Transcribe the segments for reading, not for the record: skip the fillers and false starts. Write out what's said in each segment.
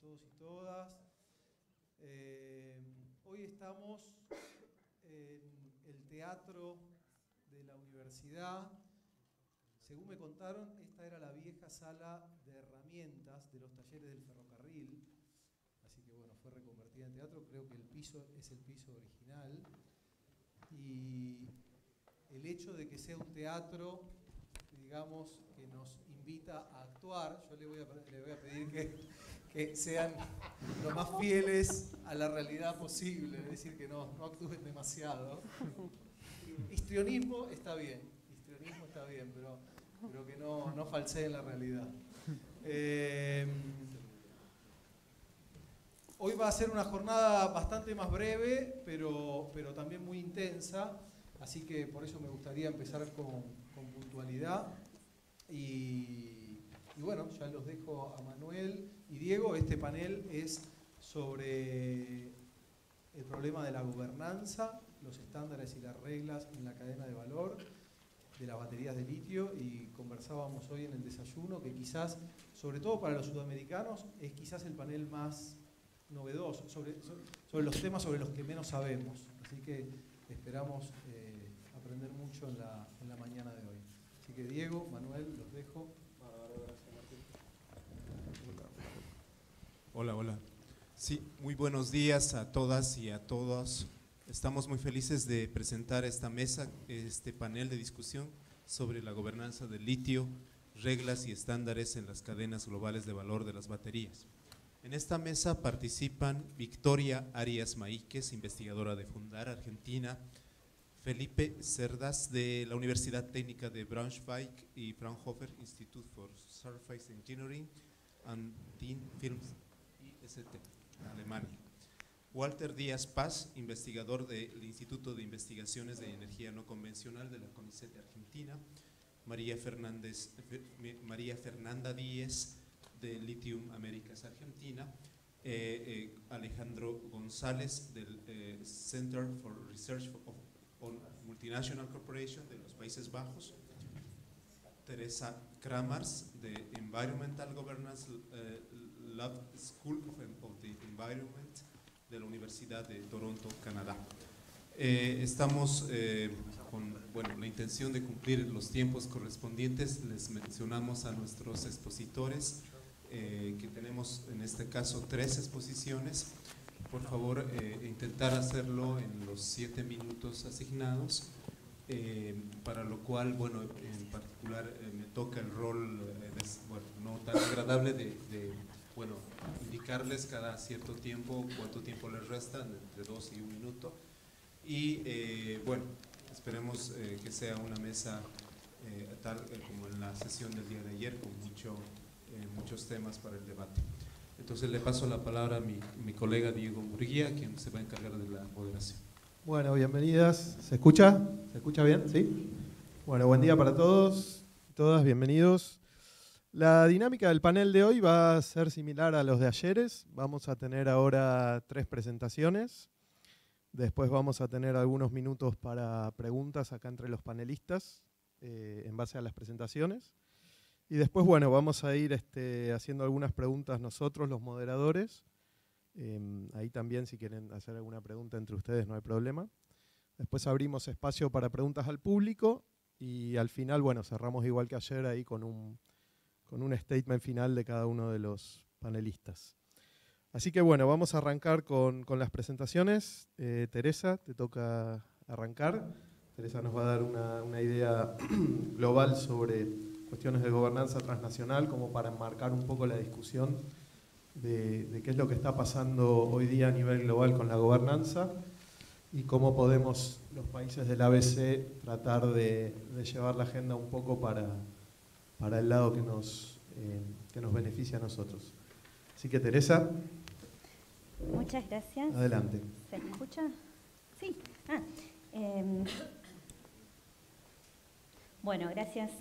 todos y todas. Hoy estamos en el teatro de la universidad. Según me contaron, esta era la vieja sala de herramientas de los talleres del ferrocarril. Así que bueno, fue reconvertida en teatro. Creo que el piso es el piso original. Y el hecho de que sea un teatro, digamos, que nos invita a actuar, yo le voy a pedir que sean lo más fieles a la realidad posible, es decir, que no actúen demasiado. Histrionismo está bien, pero que no falseen la realidad. Hoy va a ser una jornada bastante más breve, pero también muy intensa, así que por eso me gustaría empezar con puntualidad. Y bueno, ya los dejo a Manuel y Diego. Este panel es sobre el problema de la gobernanza, los estándares y las reglas en la cadena de valor de las baterías de litio, y conversábamos hoy en el desayuno que quizás, sobre todo para los sudamericanos, es quizás el panel más novedoso sobre los temas sobre los que menos sabemos. Así que esperamos aprender mucho en la mañana de hoy. Así que Diego, Manuel, los dejo. Hola. Sí, muy buenos días a todas y a todos. Estamos muy felices de presentar esta mesa, este panel de discusión sobre la gobernanza del litio, reglas y estándares en las cadenas globales de valor de las baterías. En esta mesa participan Victoria Arias Maíquez, investigadora de Fundar, Argentina; Felipe Cerdas, de la Universidad Técnica de Braunschweig y Fraunhofer Institute for Surface Engineering and Thin Films, IST, Alemania; Walter Díaz Paz, investigador del Instituto de Investigaciones de Energía No Convencional de la CONICET de Argentina; María Fernanda Díez, de Lithium Américas Argentina; Alejandro González, del Center for Research on Multinational Corporation de los Países Bajos; Teresa Kramars, de Environmental Governance Lab School of the Environment de la Universidad de Toronto, Canadá. Estamos con la intención de cumplir los tiempos correspondientes. Les mencionamos a nuestros expositores que tenemos en este caso 3 exposiciones. Por favor, intentar hacerlo en los 7 minutos asignados, para lo cual, en particular me toca el rol, no tan agradable de indicarles cada cierto tiempo cuánto tiempo les resta, entre 2 y 1 minuto. Y esperemos que sea una mesa tal como en la sesión del día de ayer, con muchos temas para el debate. Entonces le paso la palabra a mi colega Diego Murguía, quien se va a encargar de la moderación. Bueno, bienvenidas. ¿Se escucha? ¿Se escucha bien? ¿Sí? Bueno, buen día para todos y todas, bienvenidos. La dinámica del panel de hoy va a ser similar a los de ayeres. Vamos a tener ahora 3 presentaciones. Después vamos a tener algunos minutos para preguntas acá entre los panelistas, en base a las presentaciones. Y después, vamos a ir haciendo algunas preguntas nosotros, los moderadores. Ahí también, si quieren hacer alguna pregunta entre ustedes, no hay problema. Después abrimos espacio para preguntas al público y al final, cerramos igual que ayer ahí con un statement final de cada uno de los panelistas. Así que vamos a arrancar con las presentaciones. Teresa, te toca arrancar. Teresa nos va a dar una idea global sobre cuestiones de gobernanza transnacional, como para enmarcar un poco la discusión de qué es lo que está pasando hoy día a nivel global con la gobernanza y cómo podemos los países del ABC tratar de llevar la agenda un poco para el lado que nos beneficia a nosotros. Así que Teresa. Muchas gracias. Adelante. ¿Se escucha? Sí.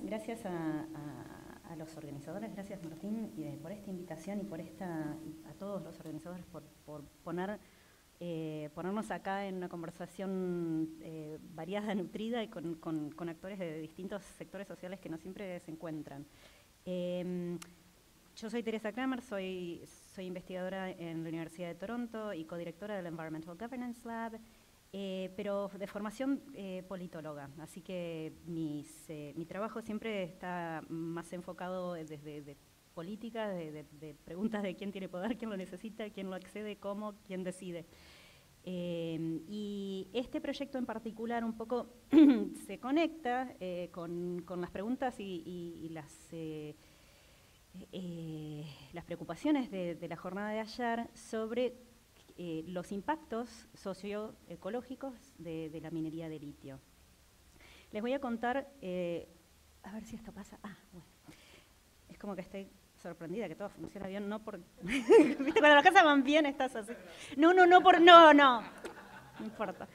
Gracias a los organizadores, gracias Martín por esta invitación y a todos los organizadores por ponernos acá en una conversación variada, nutrida y con actores de distintos sectores sociales que no siempre se encuentran. Yo soy Teresa Kramer, soy soy investigadora en la Universidad de Toronto y codirectora del Environmental Governance Lab, pero de formación politóloga, así que mi trabajo siempre está más enfocado desde política, de preguntas de quién tiene poder, quién lo necesita, quién lo accede, cómo, quién decide. Y este proyecto en particular un poco se conecta con las preguntas y las preocupaciones de la jornada de ayer sobre los impactos socioecológicos de la minería de litio. Les voy a contar, a ver si esto pasa. Bueno, es como que estoy sorprendida que todo funciona bien, no por... ¿Viste? Cuando las cosas van bien estás así. No importa.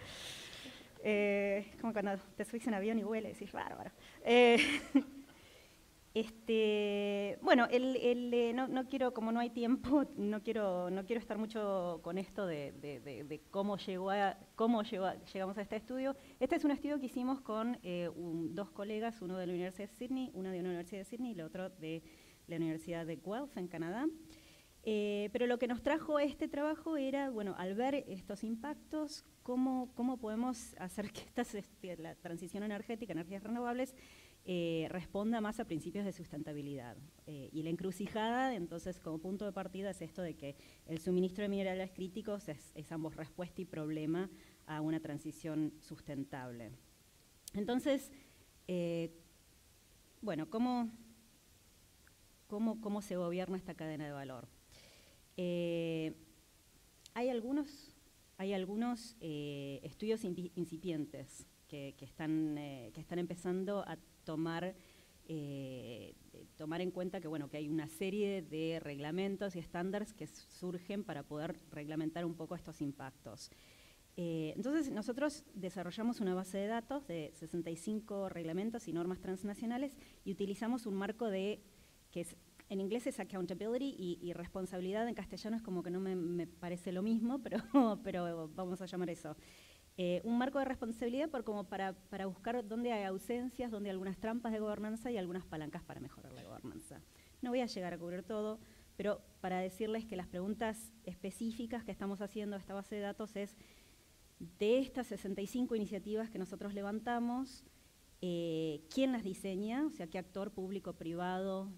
Es como cuando te subís en avión y huele y decís, bárbaro. Bueno, no quiero, como no hay tiempo, no quiero estar mucho con esto de cómo llegamos a este estudio. Este es un estudio que hicimos con dos colegas, uno de la Universidad de Sydney, una de la Universidad de Sydney y el otro de la Universidad de Guelph en Canadá. Pero lo que nos trajo este trabajo era, bueno, al ver estos impactos, cómo podemos hacer que la transición energética, energías renovables, responda más a principios de sustentabilidad. Y la encrucijada, entonces, como punto de partida es esto de que el suministro de minerales críticos es ambos respuesta y problema a una transición sustentable. Entonces, bueno, ¿cómo se gobierna esta cadena de valor? Hay algunos estudios incipientes que están empezando a tomar en cuenta que, bueno, que hay una serie de reglamentos y estándares que surgen para poder reglamentar un poco estos impactos. Entonces, nosotros desarrollamos una base de datos de 65 reglamentos y normas transnacionales y utilizamos un marco que es, en inglés es accountability y responsabilidad, en castellano es como que no me parece lo mismo, pero vamos a llamar eso. Un marco de responsabilidad para buscar dónde hay ausencias, dónde hay algunas trampas de gobernanza y algunas palancas para mejorar la gobernanza. No voy a llegar a cubrir todo, pero para decirles que las preguntas específicas que estamos haciendo a esta base de datos es, de estas 65 iniciativas que nosotros levantamos, ¿quién las diseña? O sea, ¿qué actor público, privado,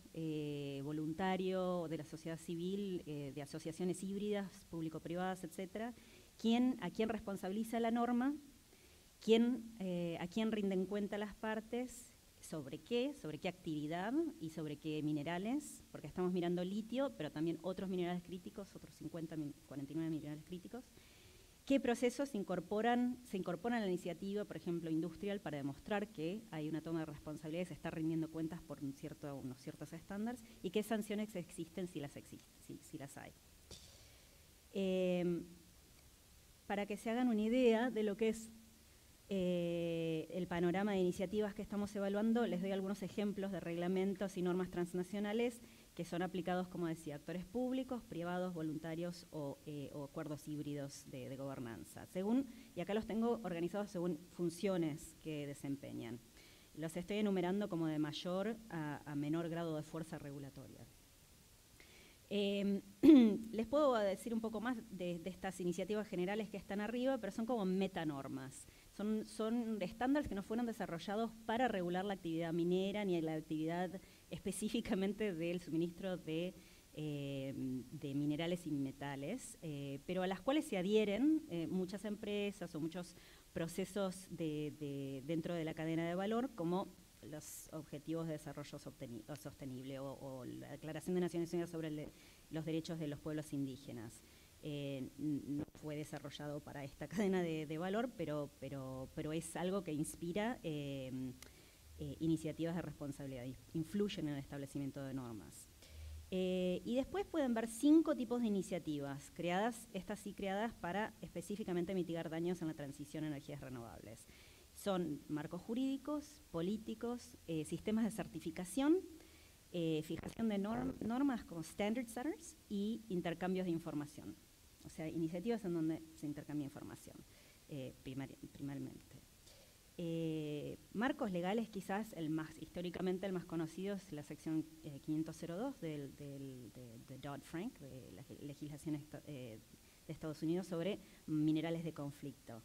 voluntario, de la sociedad civil, de asociaciones híbridas, público-privadas, etcétera? ¿A quién responsabiliza la norma? ¿A quién rinden cuenta las partes? ¿Sobre qué actividad y sobre qué minerales? Porque estamos mirando litio, pero también otros minerales críticos, otros 49 minerales críticos. ¿Qué procesos se incorporan a la iniciativa, por ejemplo, industrial, para demostrar que hay una toma de responsabilidad y se está rindiendo cuentas por unos ciertos estándares? ¿Y qué sanciones existen si las hay? Para que se hagan una idea de lo que es el panorama de iniciativas que estamos evaluando, les doy algunos ejemplos de reglamentos y normas transnacionales que son aplicados, como decía, actores públicos, privados, voluntarios o acuerdos híbridos de gobernanza. Y acá los tengo organizados según funciones que desempeñan. Los estoy enumerando como de mayor a menor grado de fuerza regulatoria. Les puedo decir un poco más de estas iniciativas generales que están arriba, pero son como metanormas. Son estándares que no fueron desarrollados para regular la actividad minera ni la actividad específicamente del suministro de minerales y metales, pero a las cuales se adhieren muchas empresas o muchos procesos dentro de la cadena de valor, como los Objetivos de Desarrollo Sostenible o la Declaración de Naciones Unidas sobre los Derechos de los Pueblos Indígenas. No fue desarrollado para esta cadena de valor, pero es algo que inspira iniciativas de responsabilidad, influyen en el establecimiento de normas. Y después pueden ver 5 tipos de iniciativas, estas sí creadas para específicamente mitigar daños en la transición a energías renovables. Son marcos jurídicos, políticos, sistemas de certificación, fijación de normas como standard setters y intercambios de información. O sea, iniciativas en donde se intercambia información, primeramente. Marcos legales, quizás históricamente el más conocido es la sección 502 de Dodd-Frank, de la legislación de Estados Unidos sobre minerales de conflicto.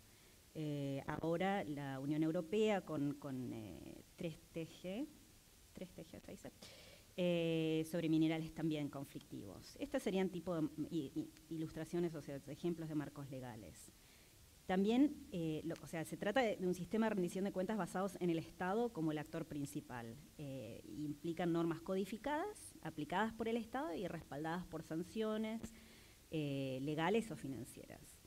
Ahora la Unión Europea con 3TG, sobre minerales también conflictivos. Estas serían tipo de ilustraciones, o sea, ejemplos de marcos legales. También, se trata de un sistema de rendición de cuentas basados en el Estado como el actor principal. Implican normas codificadas, aplicadas por el Estado y respaldadas por sanciones legales o financieras.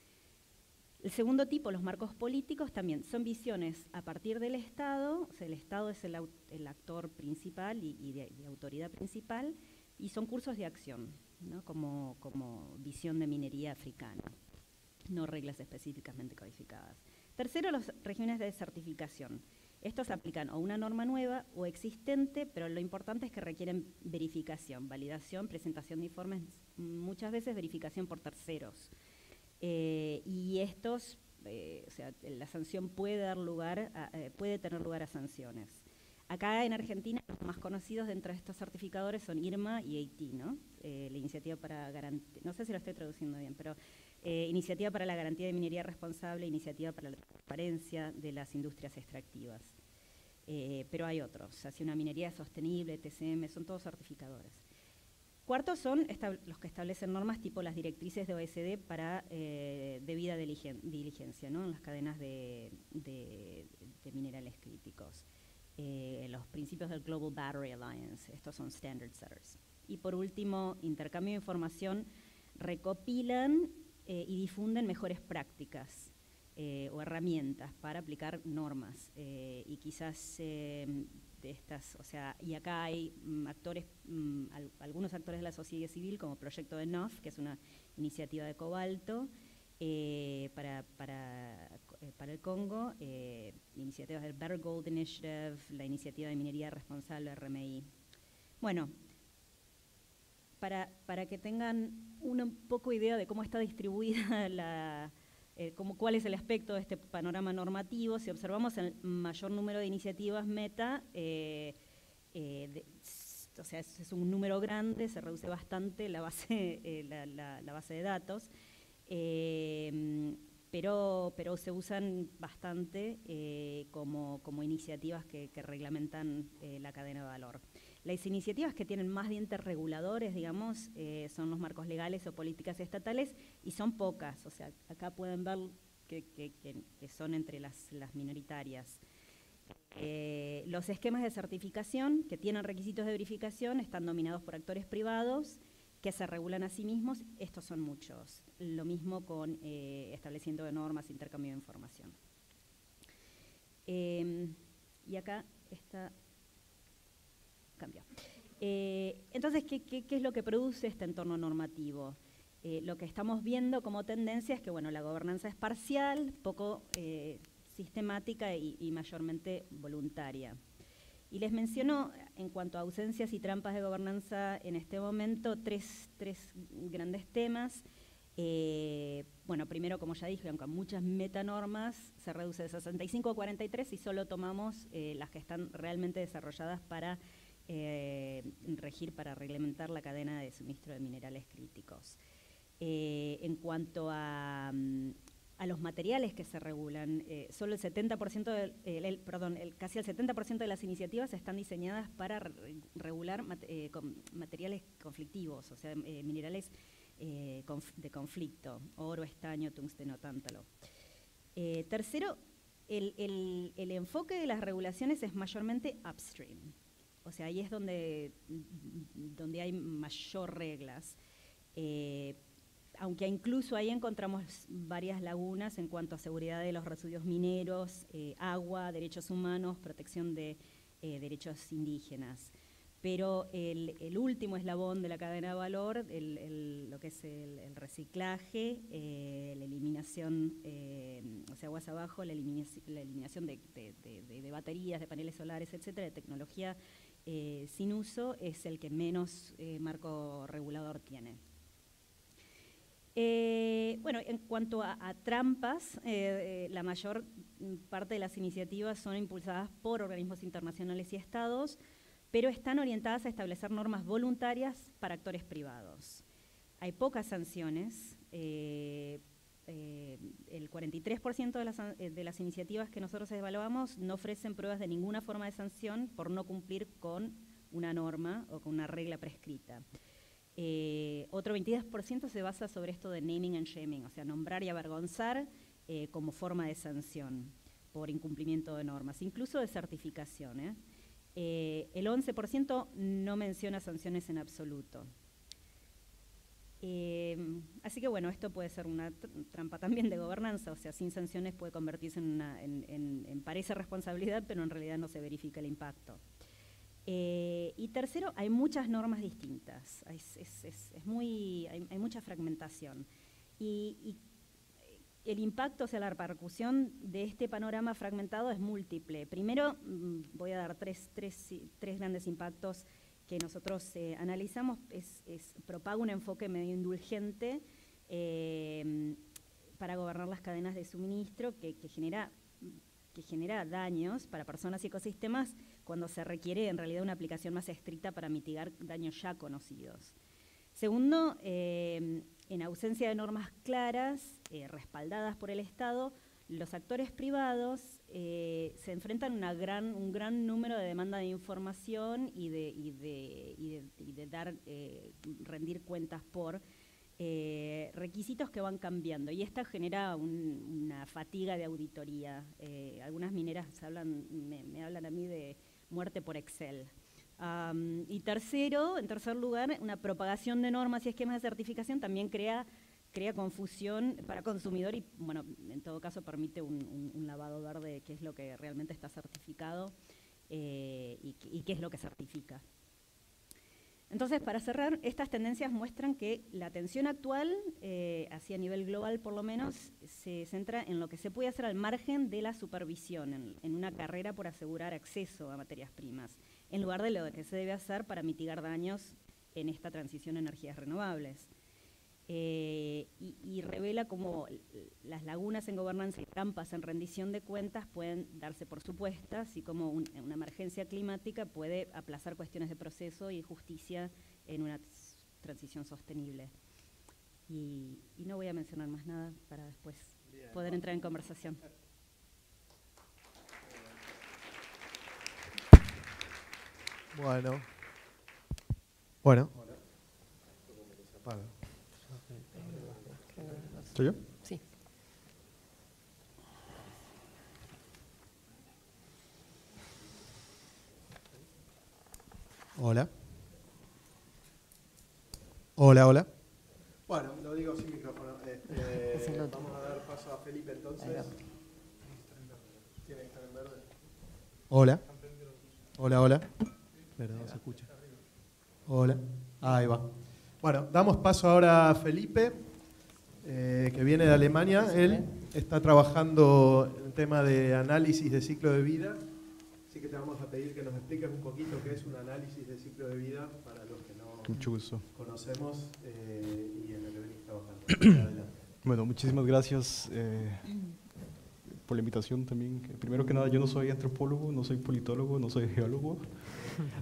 El segundo tipo, los marcos políticos, también son visiones a partir del Estado, o sea, el Estado es el actor principal y de autoridad principal, y son cursos de acción, ¿no? como visión de minería africana, no reglas específicamente codificadas. Tercero, los regímenes de certificación. Estos aplican o una norma nueva o existente, pero lo importante es que requieren verificación, validación, presentación de informes, muchas veces verificación por terceros. Y estos, la sanción puede tener lugar a sanciones. Acá en Argentina, los más conocidos dentro de estos certificadores son IRMA y EITI, ¿no? La iniciativa para garantía, no sé si lo estoy traduciendo bien, pero Iniciativa para la Garantía de Minería Responsable, Iniciativa para la Transparencia de las Industrias Extractivas. Pero hay otros, así una minería sostenible, TCM, son todos certificadores. Cuarto son los que establecen normas tipo las directrices de OECD para debida diligencia, ¿no? En las cadenas de minerales críticos. Los principios del Global Battery Alliance, estos son standard setters. Y por último, intercambio de información, recopilan y difunden mejores prácticas o herramientas para aplicar normas. Y quizás de estas, y acá hay algunos actores de la sociedad civil, como Proyecto de NOF, que es una iniciativa de cobalto para el Congo, iniciativas del Better Gold Initiative, la iniciativa de minería responsable, RMI. Bueno, para que tengan una poco idea de cómo está distribuida cuál es el aspecto de este panorama normativo, si observamos el mayor número de iniciativas meta, es un número grande, se reduce bastante la base, la base de datos, pero se usan bastante como iniciativas que reglamentan la cadena de valor. Las iniciativas que tienen más dientes reguladores, digamos, son los marcos legales o políticas estatales, y son pocas. O sea, acá pueden ver que son entre las minoritarias. Los esquemas de certificación que tienen requisitos de verificación están dominados por actores privados que se regulan a sí mismos. Estos son muchos. Lo mismo con establecimiento de normas, intercambio de información. Y acá está... Cambió. Entonces, ¿qué es lo que produce este entorno normativo? Lo que estamos viendo como tendencia es que, bueno, la gobernanza es parcial, poco sistemática y mayormente voluntaria. Y les menciono, en cuanto a ausencias y trampas de gobernanza en este momento, tres grandes temas. Bueno, primero, como ya dije, aunque muchas metanormas, se reduce de 65 a 43 y solo tomamos las que están realmente desarrolladas para regir, para reglamentar la cadena de suministro de minerales críticos. En cuanto a los materiales que se regulan, solo el 70%, casi el 70% de las iniciativas están diseñadas para regular materiales conflictivos, o sea, minerales de conflicto, oro, estaño, tungsteno, tántalo. Tercero, el enfoque de las regulaciones es mayormente upstream. O sea, ahí es donde hay mayor reglas. Aunque incluso ahí encontramos varias lagunas en cuanto a seguridad de los residuos mineros, agua, derechos humanos, protección de derechos indígenas. Pero el último eslabón de la cadena de valor, lo que es el reciclaje, la eliminación, aguas abajo, la eliminación de baterías, de paneles solares, etcétera, de tecnología sin uso, es el que menos marco regulador tiene. Bueno, en cuanto a trampas, la mayor parte de las iniciativas son impulsadas por organismos internacionales y estados, pero están orientadas a establecer normas voluntarias para actores privados. Hay pocas sanciones. El 43% de las iniciativas que nosotros evaluamos no ofrecen pruebas de ninguna forma de sanción por no cumplir con una norma o con una regla prescrita. Otro 22% se basa sobre esto de naming and shaming, o sea, nombrar y avergonzar como forma de sanción por incumplimiento de normas, incluso de certificación. El 11% no menciona sanciones en absoluto. Así que bueno, esto puede ser una trampa también de gobernanza, o sea, sin sanciones puede convertirse en parece responsabilidad, pero en realidad no se verifica el impacto. Y tercero, hay muchas normas distintas, hay mucha fragmentación. Y el impacto, o sea, la repercusión de este panorama fragmentado es múltiple. Primero, voy a dar tres grandes impactos que nosotros analizamos. Propaga un enfoque medio indulgente para gobernar las cadenas de suministro que genera daños para personas y ecosistemas cuando se requiere en realidad una aplicación más estricta para mitigar daños ya conocidos. Segundo, en ausencia de normas claras, respaldadas por el Estado, los actores privados se enfrentan a un gran número de demanda de información y de rendir cuentas por requisitos que van cambiando, y esta genera una fatiga de auditoría. Algunas mineras me hablan a mí de muerte por Excel. Y en tercer lugar, una propagación de normas y esquemas de certificación también crea confusión para consumidor y, bueno, en todo caso permite un lavado verde de qué es lo que realmente está certificado y qué es lo que certifica. Entonces, para cerrar, estas tendencias muestran que la atención actual, así a nivel global por lo menos, se centra en lo que se puede hacer al margen de la supervisión, en una carrera por asegurar acceso a materias primas, en lugar de lo que se debe hacer para mitigar daños en esta transición a energías renovables. Y revela cómo las lagunas en gobernanza y trampas en rendición de cuentas pueden darse por supuestas y cómo una emergencia climática puede aplazar cuestiones de proceso y justicia en una transición sostenible. Y no voy a mencionar más nada para después poder entrar en conversación. Bueno. ¿Soy yo? Sí. Hola. Hola. Bueno, lo digo sin micrófono. Vamos a dar paso a Felipe entonces. ¿Tiene que estar en verde? Hola. Perdón, se escucha. Hola. Ahí va. Bueno, damos paso ahora a Felipe, que viene de Alemania. Él está trabajando en el tema de análisis de ciclo de vida. Así que te vamos a pedir que nos expliques un poquito qué es un análisis de ciclo de vida para los que no conocemos y en lo que venís trabajando. Adelante. Bueno, muchísimas gracias por la invitación también. Primero que nada, yo no soy antropólogo, no soy politólogo, no soy geólogo.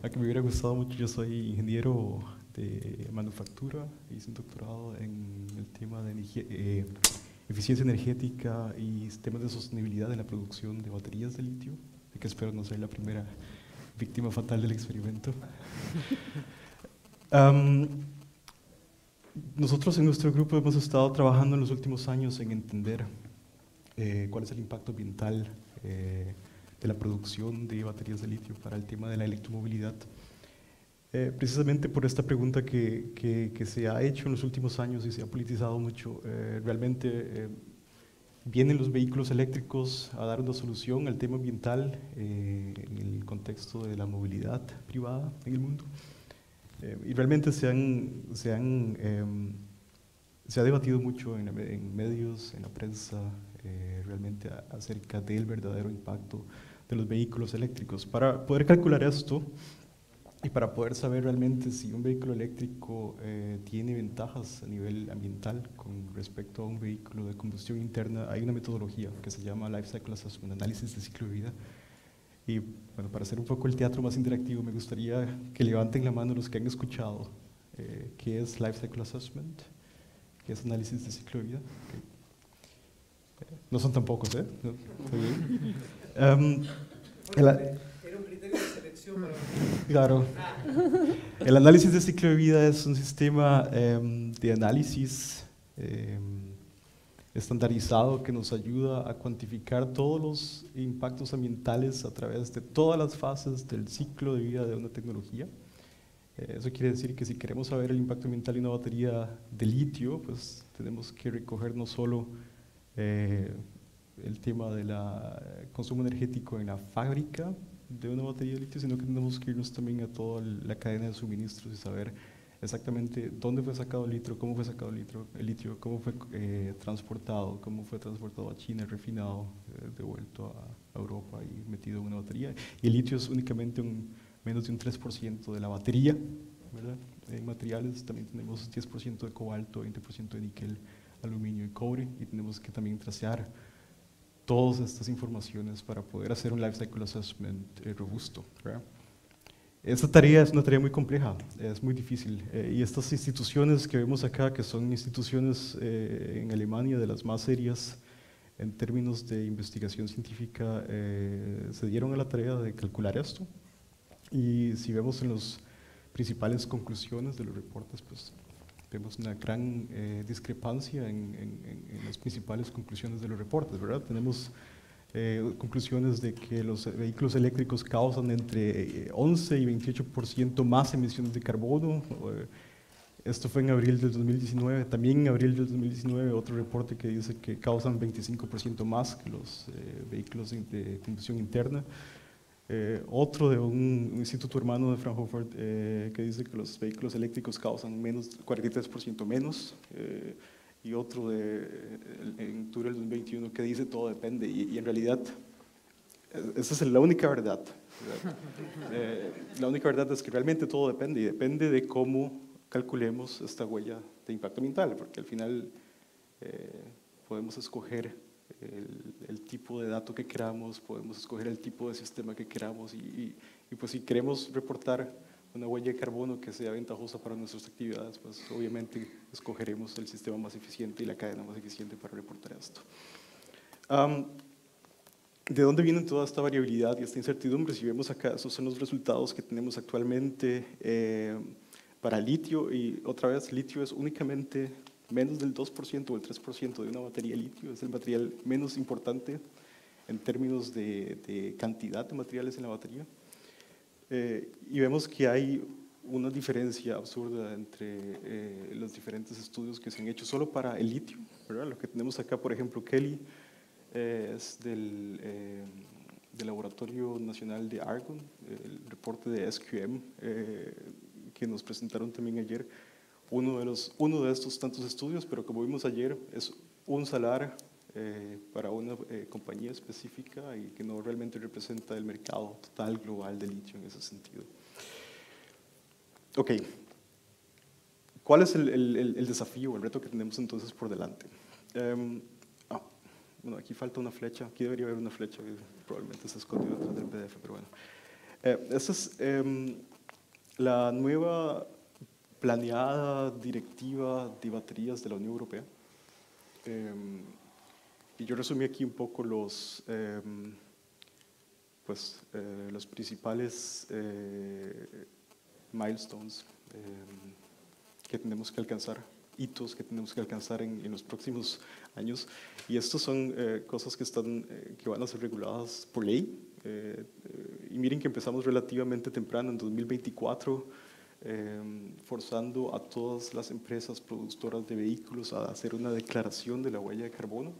A que me hubiera gustado mucho, yo soy ingeniero de manufactura, hice un doctorado en el tema de eficiencia energética y sistemas de sostenibilidad en la producción de baterías de litio, que espero no ser la primera víctima fatal del experimento. Nosotros en nuestro grupo hemos estado trabajando en los últimos años en entender cuál es el impacto ambiental de la producción de baterías de litio para el tema de la electromovilidad. Precisamente por esta pregunta que se ha hecho en los últimos años y se ha politizado mucho, realmente vienen los vehículos eléctricos a dar una solución al tema ambiental en el contexto de la movilidad privada en el mundo. Y realmente se ha debatido mucho en medios, en la prensa, realmente acerca del verdadero impacto de los vehículos eléctricos. Para poder calcular esto, Y para poder saber realmente si un vehículo eléctrico tiene ventajas a nivel ambiental con respecto a un vehículo de combustión interna, hay una metodología que se llama Life Cycle Assessment, análisis de ciclo de vida. Y bueno, para hacer un poco el teatro más interactivo, me gustaría que levanten la mano los que han escuchado qué es Life Cycle Assessment, qué es análisis de ciclo de vida. Okay. No son tan pocos, ¿eh? No, está bien. Era un criterio de selección para... Claro. El análisis de ciclo de vida es un sistema de análisis estandarizado que nos ayuda a cuantificar todos los impactos ambientales a través de todas las fases del ciclo de vida de una tecnología. Eso quiere decir que si queremos saber el impacto ambiental de una batería de litio, pues tenemos que recoger no solo el tema del consumo energético en la fábrica de una batería de litio, sino que tenemos que irnos también a toda la cadena de suministros y saber exactamente dónde fue sacado el litio, cómo fue sacado el litio, cómo fue transportado, cómo fue transportado a China, refinado, devuelto a Europa y metido en una batería. Y el litio es únicamente menos de un 3% de la batería, ¿verdad? En materiales también tenemos 10% de cobalto, 20% de níquel, aluminio y cobre, y tenemos que también tracear todas estas informaciones para poder hacer un life cycle assessment robusto, ¿verdad? Esta tarea es una tarea muy compleja, es muy difícil, y estas instituciones que vemos acá, que son instituciones en Alemania de las más serias en términos de investigación científica, se dieron a la tarea de calcular esto, y si vemos en las principales conclusiones de los reportes, pues vemos una gran discrepancia en las principales conclusiones de los reportes, ¿verdad? Tenemos conclusiones de que los vehículos eléctricos causan entre 11 y 28% más emisiones de carbono. Esto fue en abril del 2019. También en abril del 2019 otro reporte que dice que causan 25% más que los vehículos de combustión interna. Otro de un instituto hermano de Fraunhofer que dice que los vehículos eléctricos causan 43% menos. Y otro en octubre del 2021 que dice todo depende, y en realidad esa es la única verdad. La única verdad es que realmente todo depende, y depende de cómo calculemos esta huella de impacto ambiental, porque al final podemos escoger el tipo de dato que queramos, podemos escoger el tipo de sistema que queramos, y pues si queremos reportar una huella de carbono que sea ventajosa para nuestras actividades, pues obviamente escogeremos el sistema más eficiente y la cadena más eficiente para reportar esto. ¿De dónde viene toda esta variabilidad y esta incertidumbre? Si vemos acá, esos son los resultados que tenemos actualmente para litio, y otra vez, litio es únicamente menos del 2% o el 3% de una batería de litio, es el material menos importante en términos de cantidad de materiales en la batería. Y vemos que hay una diferencia absurda entre los diferentes estudios que se han hecho solo para el litio, ¿verdad? Lo que tenemos acá, por ejemplo, Kelly es del Laboratorio Nacional de Argonne, el reporte de SQM que nos presentaron también ayer, uno de estos tantos estudios, pero como vimos ayer, es un salar para una compañía específica y que no realmente representa el mercado total global de litio en ese sentido. Ok, ¿cuál es el desafío, el reto que tenemos entonces por delante? Bueno, aquí falta una flecha, aquí debería haber una flecha, probablemente está escondido detrás del PDF, pero bueno. Esta es la nueva planeada directiva de baterías de la Unión Europea. Y yo resumí aquí un poco los principales milestones que tenemos que alcanzar, hitos que tenemos que alcanzar en los próximos años. Y estos son cosas que van a ser reguladas por ley. Y miren que empezamos relativamente temprano, en 2024, forzando a todas las empresas productoras de vehículos a hacer una declaración de la huella de carbono.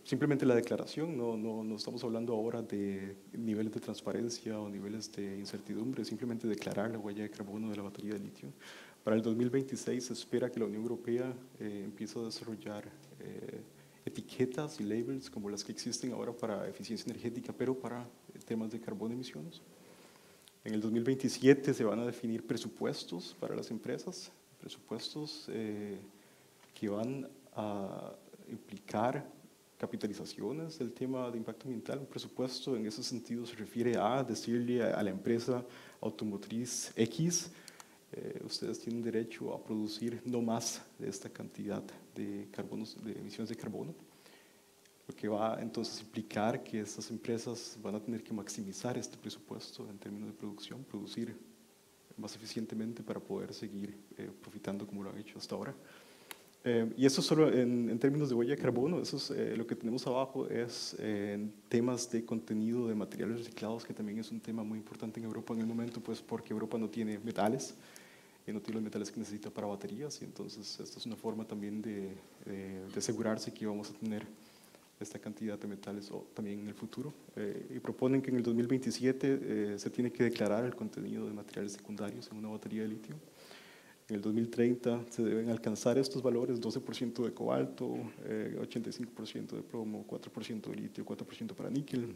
Simplemente la declaración, no estamos hablando ahora de niveles de transparencia o niveles de incertidumbre, simplemente declarar la huella de carbono de la batería de litio. Para el 2026 se espera que la Unión Europea empiece a desarrollar etiquetas y labels como las que existen ahora para eficiencia energética, pero para temas de carbono emisiones. En el 2027 se van a definir presupuestos para las empresas, presupuestos que van a implicar capitalizaciones del tema de impacto ambiental. Un presupuesto en ese sentido se refiere a decirle a la empresa automotriz X, ustedes tienen derecho a producir no más de esta cantidad de emisiones de carbono, lo que va entonces a implicar que estas empresas van a tener que maximizar este presupuesto en términos de producción, producir más eficientemente para poder seguir profitando como lo han hecho hasta ahora. Y eso solo en términos de huella de carbono. Eso es, lo que tenemos abajo es temas de contenido de materiales reciclados, que también es un tema muy importante en Europa en el momento, pues porque Europa no tiene metales, y no tiene los metales que necesita para baterías, y entonces esto es una forma también de asegurarse que vamos a tener esta cantidad de metales también en el futuro. Y proponen que en el 2027 se tiene que declarar el contenido de materiales secundarios en una batería de litio. En el 2030 se deben alcanzar estos valores: 12% de cobalto, 85% de plomo, 4% de litio, 4% para níquel.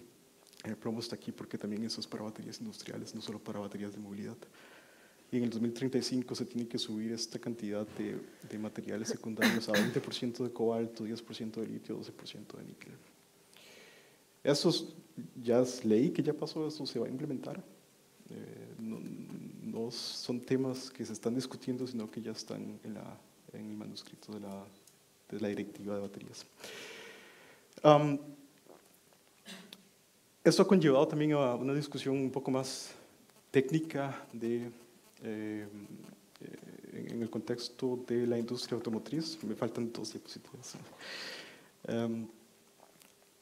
El plomo está aquí porque también eso es para baterías industriales, no solo para baterías de movilidad. Y en el 2035 se tiene que subir esta cantidad de materiales secundarios a 20% de cobalto, 10% de litio, 12% de níquel. Eso ya es ley que ya pasó, eso se va a implementar. No son temas que se están discutiendo, sino que ya están en el manuscrito de la directiva de baterías. Esto ha conllevado también a una discusión un poco más técnica en el contexto de la industria automotriz. Me faltan 2 diapositivas.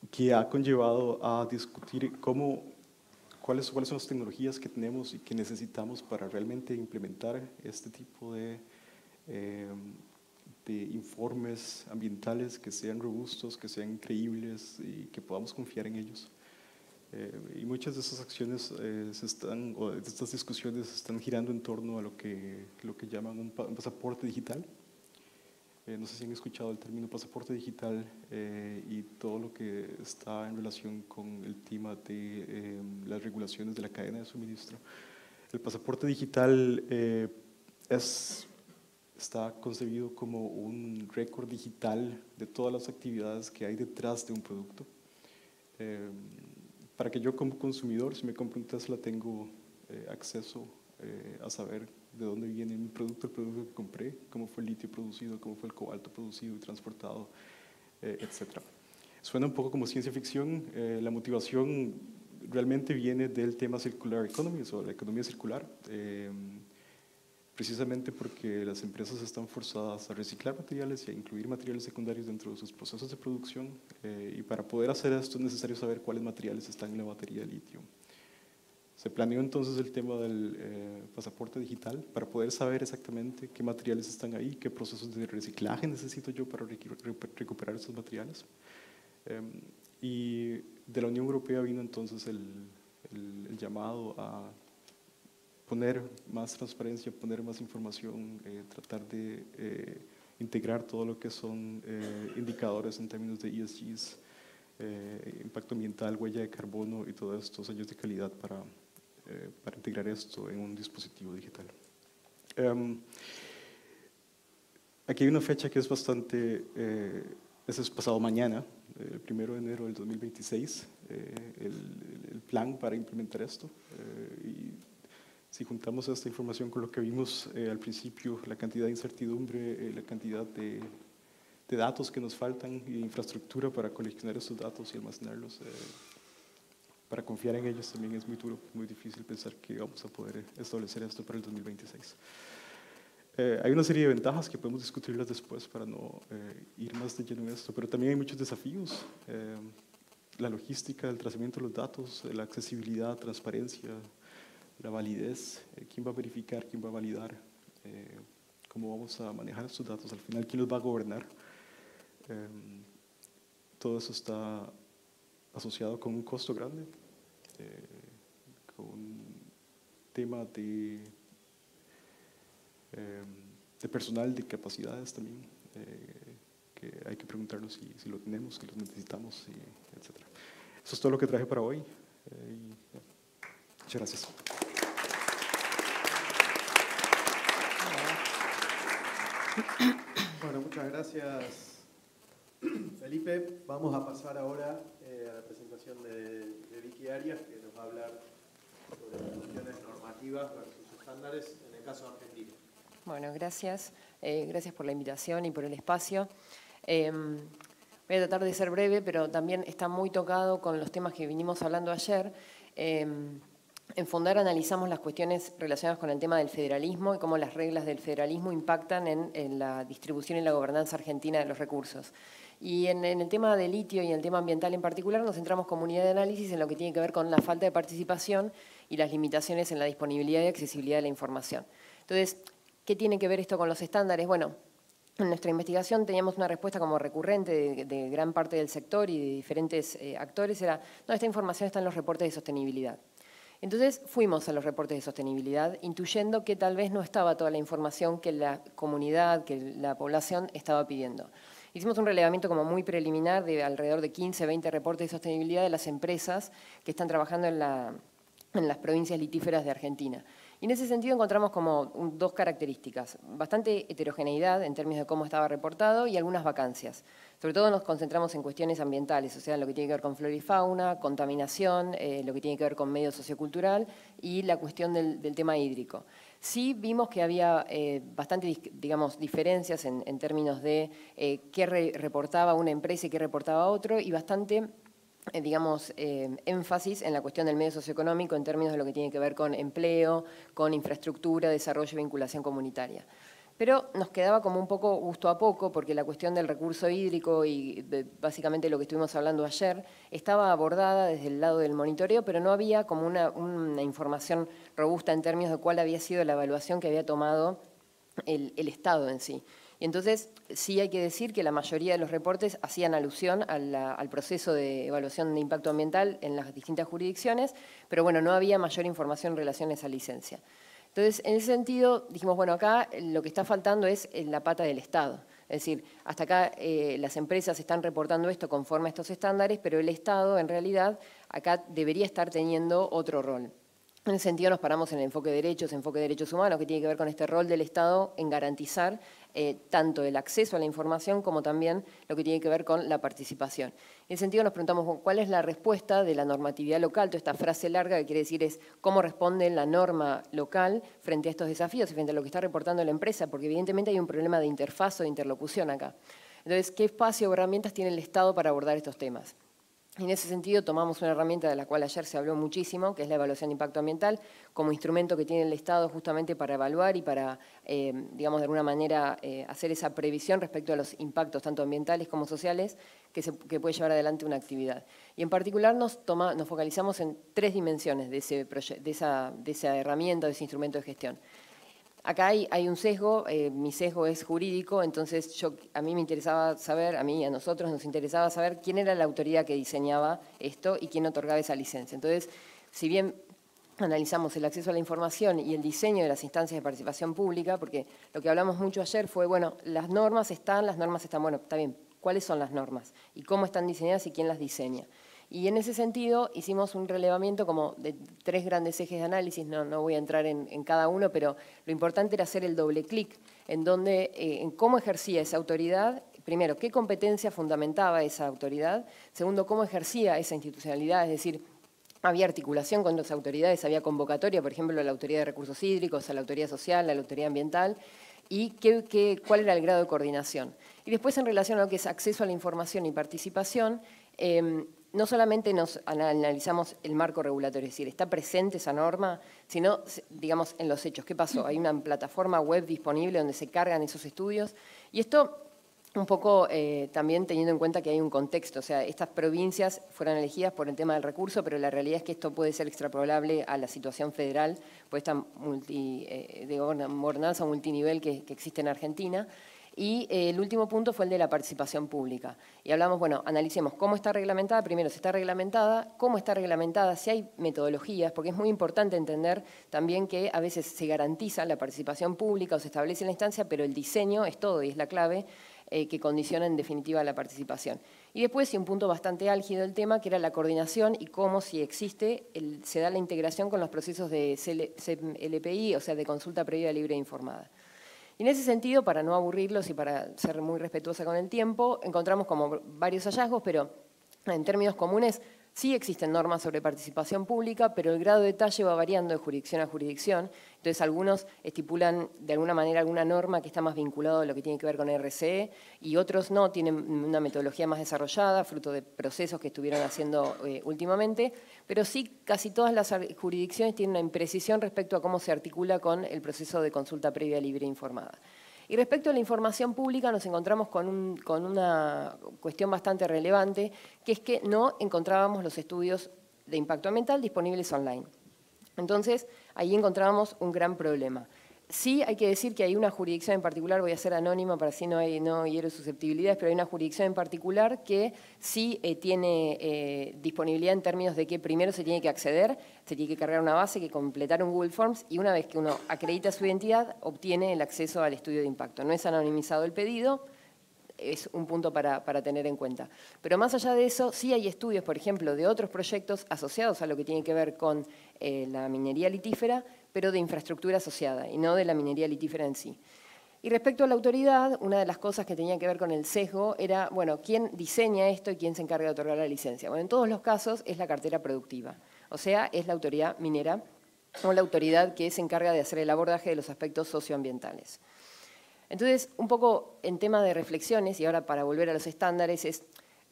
Que ha conllevado a discutir cuáles son las tecnologías que tenemos y que necesitamos para realmente implementar este tipo de informes ambientales que sean robustos, que sean creíbles y que podamos confiar en ellos. Y muchas de esas acciones de estas discusiones están girando en torno a lo que llaman un pasaporte digital. No sé si han escuchado el término pasaporte digital y todo lo que está en relación con el tema de las regulaciones de la cadena de suministro. El pasaporte digital está concebido como un récord digital de todas las actividades que hay detrás de un producto. Para que yo como consumidor, si me compro un Tesla, tengo acceso a saber de dónde viene mi producto, el producto que compré, cómo fue el litio producido, cómo fue el cobalto producido y transportado, etc. Suena un poco como ciencia ficción. La motivación realmente viene del tema circular economy, o la economía circular, precisamente porque las empresas están forzadas a reciclar materiales y a incluir materiales secundarios dentro de sus procesos de producción, y para poder hacer esto es necesario saber cuáles materiales están en la batería de litio. Se planeó entonces el tema del pasaporte digital para poder saber exactamente qué materiales están ahí, qué procesos de reciclaje necesito yo para recuperar estos materiales. Y de la Unión Europea vino entonces el llamado a poner más transparencia, poner más información, tratar de integrar todo lo que son indicadores en términos de ESGs, impacto ambiental, huella de carbono y todos estos sellos de calidad para integrar esto en un dispositivo digital. Aquí hay una fecha que es bastante, ese es pasado mañana, el 1 de enero del 2026, el plan para implementar esto. Y si juntamos esta información con lo que vimos al principio, la cantidad de incertidumbre, la cantidad de datos que nos faltan y infraestructura para coleccionar estos datos y almacenarlos, para confiar en ellos también es muy duro, muy difícil pensar que vamos a poder establecer esto para el 2026. Hay una serie de ventajas que podemos discutirlas después para no ir más de lleno en esto, pero también hay muchos desafíos. La logística, el trazamiento de los datos, la accesibilidad, transparencia, la validez, quién va a verificar, quién va a validar, cómo vamos a manejar estos datos, al final quién los va a gobernar. Todo eso está asociado con un costo grande, con un tema de personal, de capacidades también, que hay que preguntarnos si lo tenemos, si lo necesitamos, etc. Eso es todo lo que traje para hoy. Muchas gracias. Bueno, muchas gracias, Felipe. Vamos a pasar ahora a la presentación de Vicky Arias, que nos va a hablar sobre las cuestiones normativas versus estándares en el caso argentino. Bueno, gracias. Gracias por la invitación y por el espacio. Voy a tratar de ser breve, pero también está muy tocado con los temas que vinimos hablando ayer. En Fundar analizamos las cuestiones relacionadas con el tema del federalismo y cómo las reglas del federalismo impactan en la distribución y la gobernanza argentina de los recursos. Y en el tema del litio y en el tema ambiental en particular nos centramos como unidad de análisis en lo que tiene que ver con la falta de participación y las limitaciones en la disponibilidad y accesibilidad de la información. Entonces, ¿qué tiene que ver esto con los estándares? Bueno, en nuestra investigación teníamos una respuesta como recurrente de gran parte del sector y de diferentes actores, era, no, esta información está en los reportes de sostenibilidad. Entonces fuimos a los reportes de sostenibilidad, intuyendo que tal vez no estaba toda la información que la comunidad, que la población estaba pidiendo. Hicimos un relevamiento como muy preliminar de alrededor de 15, 20 reportes de sostenibilidad de las empresas que están trabajando en las provincias litíferas de Argentina. Y en ese sentido encontramos como dos características, bastante heterogeneidad en términos de cómo estaba reportado y algunas vacancias. Sobre todo nos concentramos en cuestiones ambientales, o sea, lo que tiene que ver con flora y fauna, contaminación, lo que tiene que ver con medio sociocultural y la cuestión del tema hídrico. Sí vimos que había bastantes, digamos, diferencias en términos de qué reportaba una empresa y qué reportaba otro, y bastante digamos, énfasis en la cuestión del medio socioeconómico en términos de lo que tiene que ver con empleo, con infraestructura, desarrollo y vinculación comunitaria. Pero nos quedaba como un poco gusto a poco, porque la cuestión del recurso hídrico y básicamente lo que estuvimos hablando ayer estaba abordada desde el lado del monitoreo, pero no había como una información robusta en términos de cuál había sido la evaluación que había tomado el Estado en sí. Y entonces sí hay que decir que la mayoría de los reportes hacían alusión al proceso de evaluación de impacto ambiental en las distintas jurisdicciones, pero bueno, no había mayor información en relación a esa licencia. Entonces, en ese sentido, dijimos, bueno, acá lo que está faltando es la pata del Estado. Es decir, hasta acá las empresas están reportando esto conforme a estos estándares, pero el Estado, en realidad, acá debería estar teniendo otro rol. En ese sentido nos paramos en el enfoque de derechos humanos, que tiene que ver con este rol del Estado en garantizar tanto el acceso a la información como también lo que tiene que ver con la participación. En ese sentido nos preguntamos cuál es la respuesta de la normatividad local, toda esta frase larga que quiere decir es cómo responde la norma local frente a estos desafíos y frente a lo que está reportando la empresa, porque evidentemente hay un problema de interfaz o de interlocución acá. Entonces, ¿qué espacio o herramientas tiene el Estado para abordar estos temas? Y en ese sentido tomamos una herramienta de la cual ayer se habló muchísimo, que es la evaluación de impacto ambiental, como instrumento que tiene el Estado justamente para evaluar y para, digamos, de alguna manera hacer esa previsión respecto a los impactos tanto ambientales como sociales que puede llevar adelante una actividad. Y en particular nos focalizamos en 3 dimensiones de esa herramienta, de ese instrumento de gestión. Acá hay un sesgo, mi sesgo es jurídico, entonces a mí me interesaba saber, a nosotros nos interesaba saber quién era la autoridad que diseñaba esto y quién otorgaba esa licencia. Entonces, si bien analizamos el acceso a la información y el diseño de las instancias de participación pública, porque lo que hablamos mucho ayer fue, bueno, las normas están, bueno, está bien, ¿cuáles son las normas? ¿Y cómo están diseñadas y quién las diseña? Y en ese sentido hicimos un relevamiento como de 3 grandes ejes de análisis, no voy a entrar en cada uno, pero lo importante era hacer el doble clic en cómo ejercía esa autoridad, primero, qué competencia fundamentaba esa autoridad, segundo, cómo ejercía esa institucionalidad, es decir, había articulación con las autoridades, había convocatoria, por ejemplo, a la Autoridad de Recursos Hídricos, a la Autoridad Social, a la Autoridad Ambiental, y cuál era el grado de coordinación. Y después, en relación a lo que es acceso a la información y participación, no solamente nos analizamos el marco regulatorio, es decir, está presente esa norma, sino, digamos, en los hechos. ¿Qué pasó? Hay una plataforma web disponible donde se cargan esos estudios, y esto un poco también teniendo en cuenta que hay un contexto, o sea, estas provincias fueron elegidas por el tema del recurso, pero la realidad es que esto puede ser extrapolable a la situación federal, por esta gobernanza multinivel que existe en Argentina. Y el último punto fue el de la participación pública. Y hablamos, bueno, analicemos cómo está reglamentada, primero si está reglamentada, cómo está reglamentada, si hay metodologías, porque es muy importante entender también que a veces se garantiza la participación pública o se establece la instancia, pero el diseño es todo y es la clave que condiciona en definitiva la participación. Y después, y un punto bastante álgido del tema, que era la coordinación y cómo, si existe, se da la integración con los procesos de CLPI, o sea, de consulta previa libre e informada. Y en ese sentido, para no aburrirlos y para ser muy respetuosa con el tiempo, encontramos como varios hallazgos, pero en términos comunes sí existen normas sobre participación pública, pero el grado de detalle va variando de jurisdicción a jurisdicción. Entonces, algunos estipulan de alguna manera alguna norma que está más vinculada a lo que tiene que ver con RCE y otros no, tienen una metodología más desarrollada, fruto de procesos que estuvieron haciendo últimamente, pero sí casi todas las jurisdicciones tienen una imprecisión respecto a cómo se articula con el proceso de consulta previa libre e informada. Y respecto a la información pública nos encontramos con una cuestión bastante relevante, que es que no encontrábamos los estudios de impacto ambiental disponibles online. Entonces, ahí encontrábamos un gran problema. Sí hay que decir que hay una jurisdicción en particular, voy a ser anónima para así no hiero susceptibilidades, pero hay una jurisdicción en particular que sí tiene disponibilidad en términos de que primero se tiene que acceder, se tiene que cargar una base, que completar un Google Forms y una vez que uno acredita su identidad, obtiene el acceso al estudio de impacto. No es anonimizado el pedido, es un punto para tener en cuenta. Pero más allá de eso, sí hay estudios, por ejemplo, de otros proyectos asociados a lo que tiene que ver con la minería litífera, pero de infraestructura asociada y no de la minería litífera en sí. Y respecto a la autoridad, una de las cosas que tenía que ver con el sesgo era, bueno, ¿quién diseña esto y quién se encarga de otorgar la licencia? Bueno, en todos los casos es la cartera productiva, o sea, es la autoridad minera o la autoridad que se encarga de hacer el abordaje de los aspectos socioambientales. Entonces, un poco en tema de reflexiones, y ahora para volver a los estándares,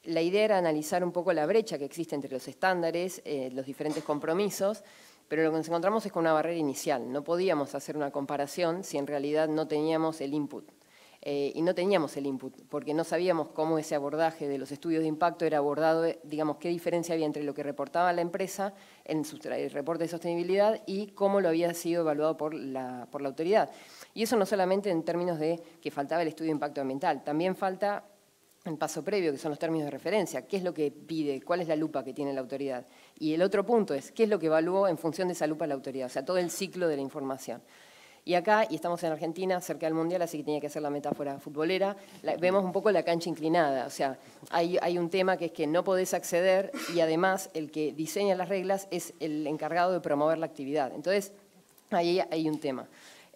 la idea era analizar un poco la brecha que existe entre los estándares, los diferentes compromisos, pero lo que nos encontramos es con una barrera inicial. No podíamos hacer una comparación si en realidad no teníamos el input. Y no teníamos el input, porque no sabíamos cómo ese abordaje de los estudios de impacto era abordado, digamos, qué diferencia había entre lo que reportaba la empresa en su reporte de sostenibilidad y cómo lo había sido evaluado por la autoridad. Y eso no solamente en términos de que faltaba el estudio de impacto ambiental, también falta el paso previo, que son los términos de referencia, qué es lo que pide, cuál es la lupa que tiene la autoridad. Y el otro punto es, qué es lo que evaluó en función de esa lupa la autoridad, o sea, todo el ciclo de la información. Y acá, y estamos en Argentina, cerca del Mundial, así que tenía que hacer la metáfora futbolera, vemos un poco la cancha inclinada, o sea, hay un tema que es que no podés acceder y además el que diseña las reglas es el encargado de promover la actividad. Entonces, ahí hay un tema.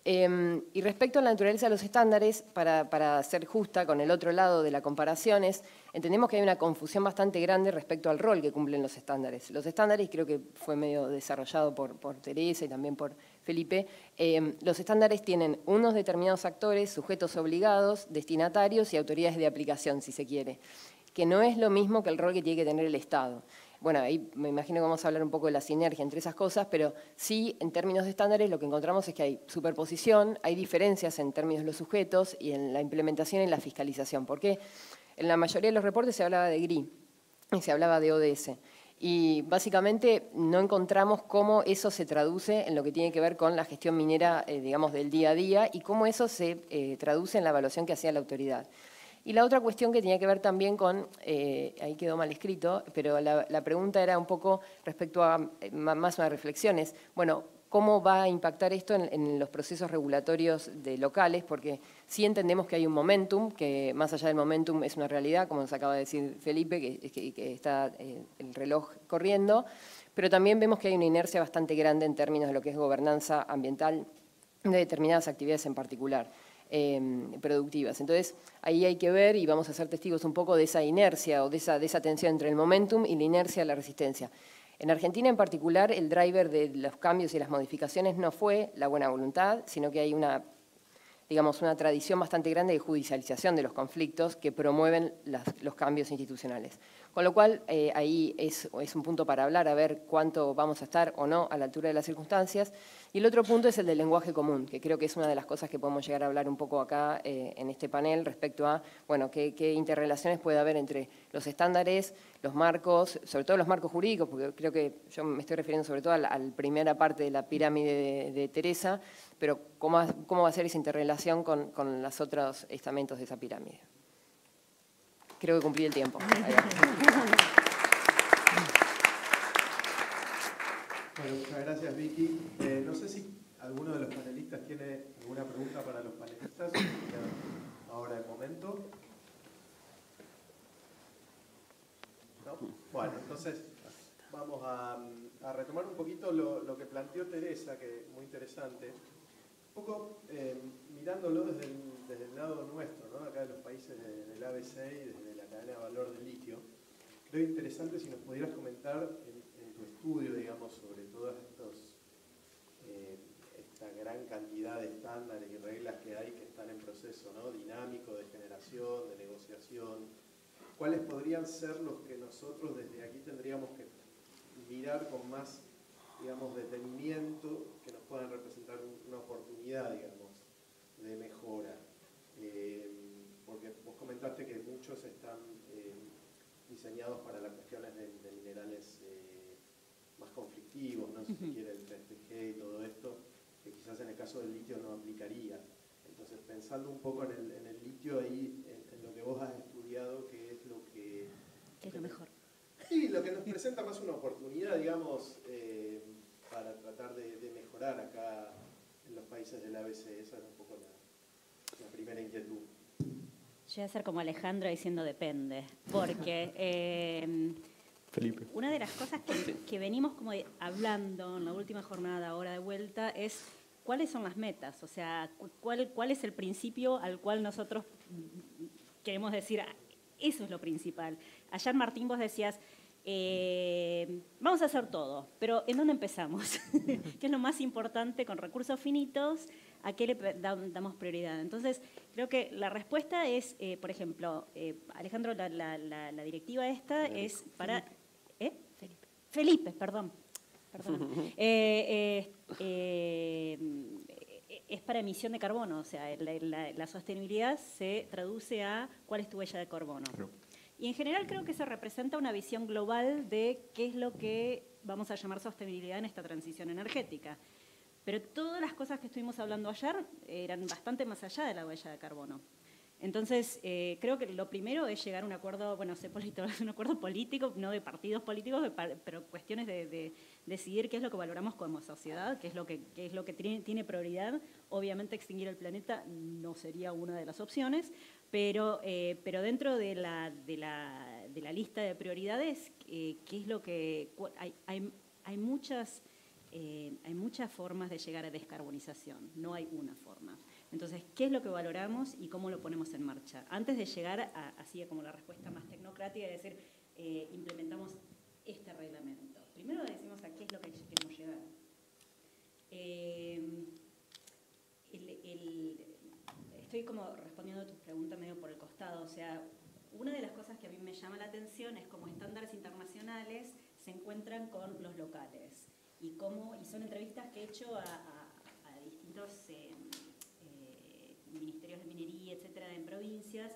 Y respecto a la naturaleza de los estándares, para ser justa con el otro lado de la comparación, entendemos que hay una confusión bastante grande respecto al rol que cumplen los estándares. Los estándares, creo que fue medio desarrollado por Teresa y también por Felipe, los estándares tienen unos determinados actores, sujetos obligados, destinatarios y autoridades de aplicación, si se quiere, que no es lo mismo que el rol que tiene que tener el Estado. Bueno, ahí me imagino que vamos a hablar un poco de la sinergia entre esas cosas, pero sí, en términos de estándares, lo que encontramos es que hay superposición, hay diferencias en términos de los sujetos y en la implementación y en la fiscalización, porque en la mayoría de los reportes se hablaba de GRI y se hablaba de ODS. Y básicamente no encontramos cómo eso se traduce en lo que tiene que ver con la gestión minera, digamos, del día a día y cómo eso se traduce en la evaluación que hacía la autoridad. Y la otra cuestión que tenía que ver también con, ahí quedó mal escrito, pero la pregunta era un poco respecto a más unas reflexiones. Bueno, ¿cómo va a impactar esto en los procesos regulatorios de locales? Porque sí entendemos que hay un momentum, que más allá del momentum es una realidad, como nos acaba de decir Felipe, que está el reloj corriendo, pero también vemos que hay una inercia bastante grande en términos de lo que es gobernanza ambiental de determinadas actividades en particular. Productivas. Entonces, ahí hay que ver y vamos a ser testigos un poco de esa inercia o de esa tensión entre el momentum y la inercia de la resistencia. En Argentina en particular, el driver de los cambios y las modificaciones no fue la buena voluntad, sino que hay una tradición bastante grande de judicialización de los conflictos que promueven los cambios institucionales. Con lo cual, ahí es un punto para hablar, a ver cuánto vamos a estar o no a la altura de las circunstancias. Y el otro punto es el del lenguaje común, que creo que es una de las cosas que podemos llegar a hablar un poco acá en este panel respecto a, bueno, qué interrelaciones puede haber entre los estándares, los marcos, sobre todo los marcos jurídicos, porque creo que yo me estoy refiriendo sobre todo a la primera parte de la pirámide de Teresa, pero cómo va a ser esa interrelación con los otros estamentos de esa pirámide. Creo que cumplí el tiempo. Bueno, muchas gracias, Vicky. No sé si alguno de los panelistas tiene alguna pregunta para los panelistas. Ahora el momento. ¿No? Bueno, entonces vamos a retomar un poquito lo que planteó Teresa, que es muy interesante, Un poco mirándolo desde el lado nuestro, ¿no? Acá de los países del ABC y desde la cadena de valor del litio, creo interesante si nos pudieras comentar en tu estudio, digamos, sobre todas esta gran cantidad de estándares y reglas que hay que están en proceso, ¿no? Dinámico, de generación, de negociación. ¿Cuáles podrían ser los que nosotros desde aquí tendríamos que mirar con más, digamos, detenimiento, que nos puedan representar una oportunidad, digamos, de mejora? Porque vos comentaste que muchos están diseñados para las cuestiones de minerales más conflictivos, ¿no? Si se quiere, el 3TG y todo esto, que quizás en el caso del litio no aplicaría. Entonces, pensando un poco en el litio ahí, en lo que vos has estudiado, ¿qué es lo que... ¿Qué es lo mejor? Sí, lo que nos presenta más una oportunidad, digamos, para tratar de mejorar acá en los países del ABC. Esa es un poco la primera inquietud. Yo voy a ser como Alejandro diciendo depende, porque Felipe. una de las cosas que venimos como hablando en la última jornada ahora de vuelta es cuáles son las metas, o sea, cuál es el principio al cual nosotros queremos decir, eso es lo principal. Ayer, Martín, vos decías, vamos a hacer todo, pero ¿en dónde empezamos? ¿Qué es lo más importante con recursos finitos? ¿A qué le damos prioridad? Entonces, creo que la respuesta es, por ejemplo, Alejandro, la directiva esta es para... Felipe, perdón. Es para emisión de carbono, o sea, la sostenibilidad se traduce a cuál es tu huella de carbono. Claro. Y en general creo que se representa una visión global de qué es lo que vamos a llamar sostenibilidad en esta transición energética. Pero todas las cosas que estuvimos hablando ayer eran bastante más allá de la huella de carbono. Entonces, creo que lo primero es llegar a un acuerdo, bueno, un acuerdo político, no de partidos políticos, pero cuestiones de decidir qué es lo que valoramos como sociedad, qué es lo que tiene prioridad. Obviamente, extinguir el planeta no sería una de las opciones, pero dentro de la lista de prioridades, qué es lo que hay muchas formas de llegar a descarbonización, no hay una forma. Entonces, ¿qué es lo que valoramos y cómo lo ponemos en marcha? Antes de llegar así como la respuesta más tecnocrática de decir, implementamos este reglamento. Primero decimos a qué es lo que queremos llegar. Estoy como respondiendo a tus preguntas medio por el costado. O sea, una de las cosas que a mí me llama la atención es cómo estándares internacionales se encuentran con los locales. Y son entrevistas que he hecho a distintos ministerios de minería, etcétera, en provincias,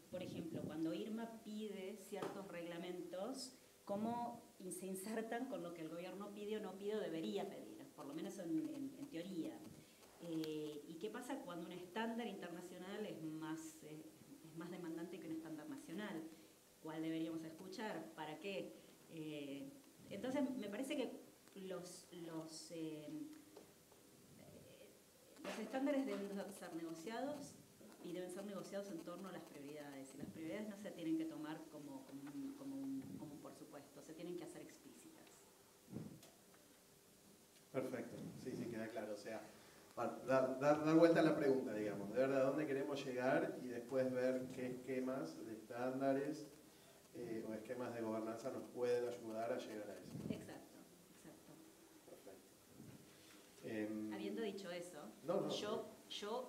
por ejemplo, cuando IRMA pide ciertos reglamentos, cómo se insertan con lo que el gobierno pide o no pide o debería pedir, por lo menos en teoría. ¿Y qué pasa cuando un estándar internacional es más demandante que un estándar nacional? ¿Cuál deberíamos escuchar? ¿Para qué? Entonces, me parece que los estándares deben ser negociados y deben ser negociados en torno a las prioridades. Y las prioridades no se tienen que tomar como un por supuesto, se tienen que hacer explícitas. Perfecto, sí, queda claro. O sea, dar vuelta a la pregunta, digamos, de ver a dónde queremos llegar y después ver qué esquemas de estándares o esquemas de gobernanza nos pueden ayudar a llegar a eso. Exacto. Perfecto. Habiendo dicho eso, no. yo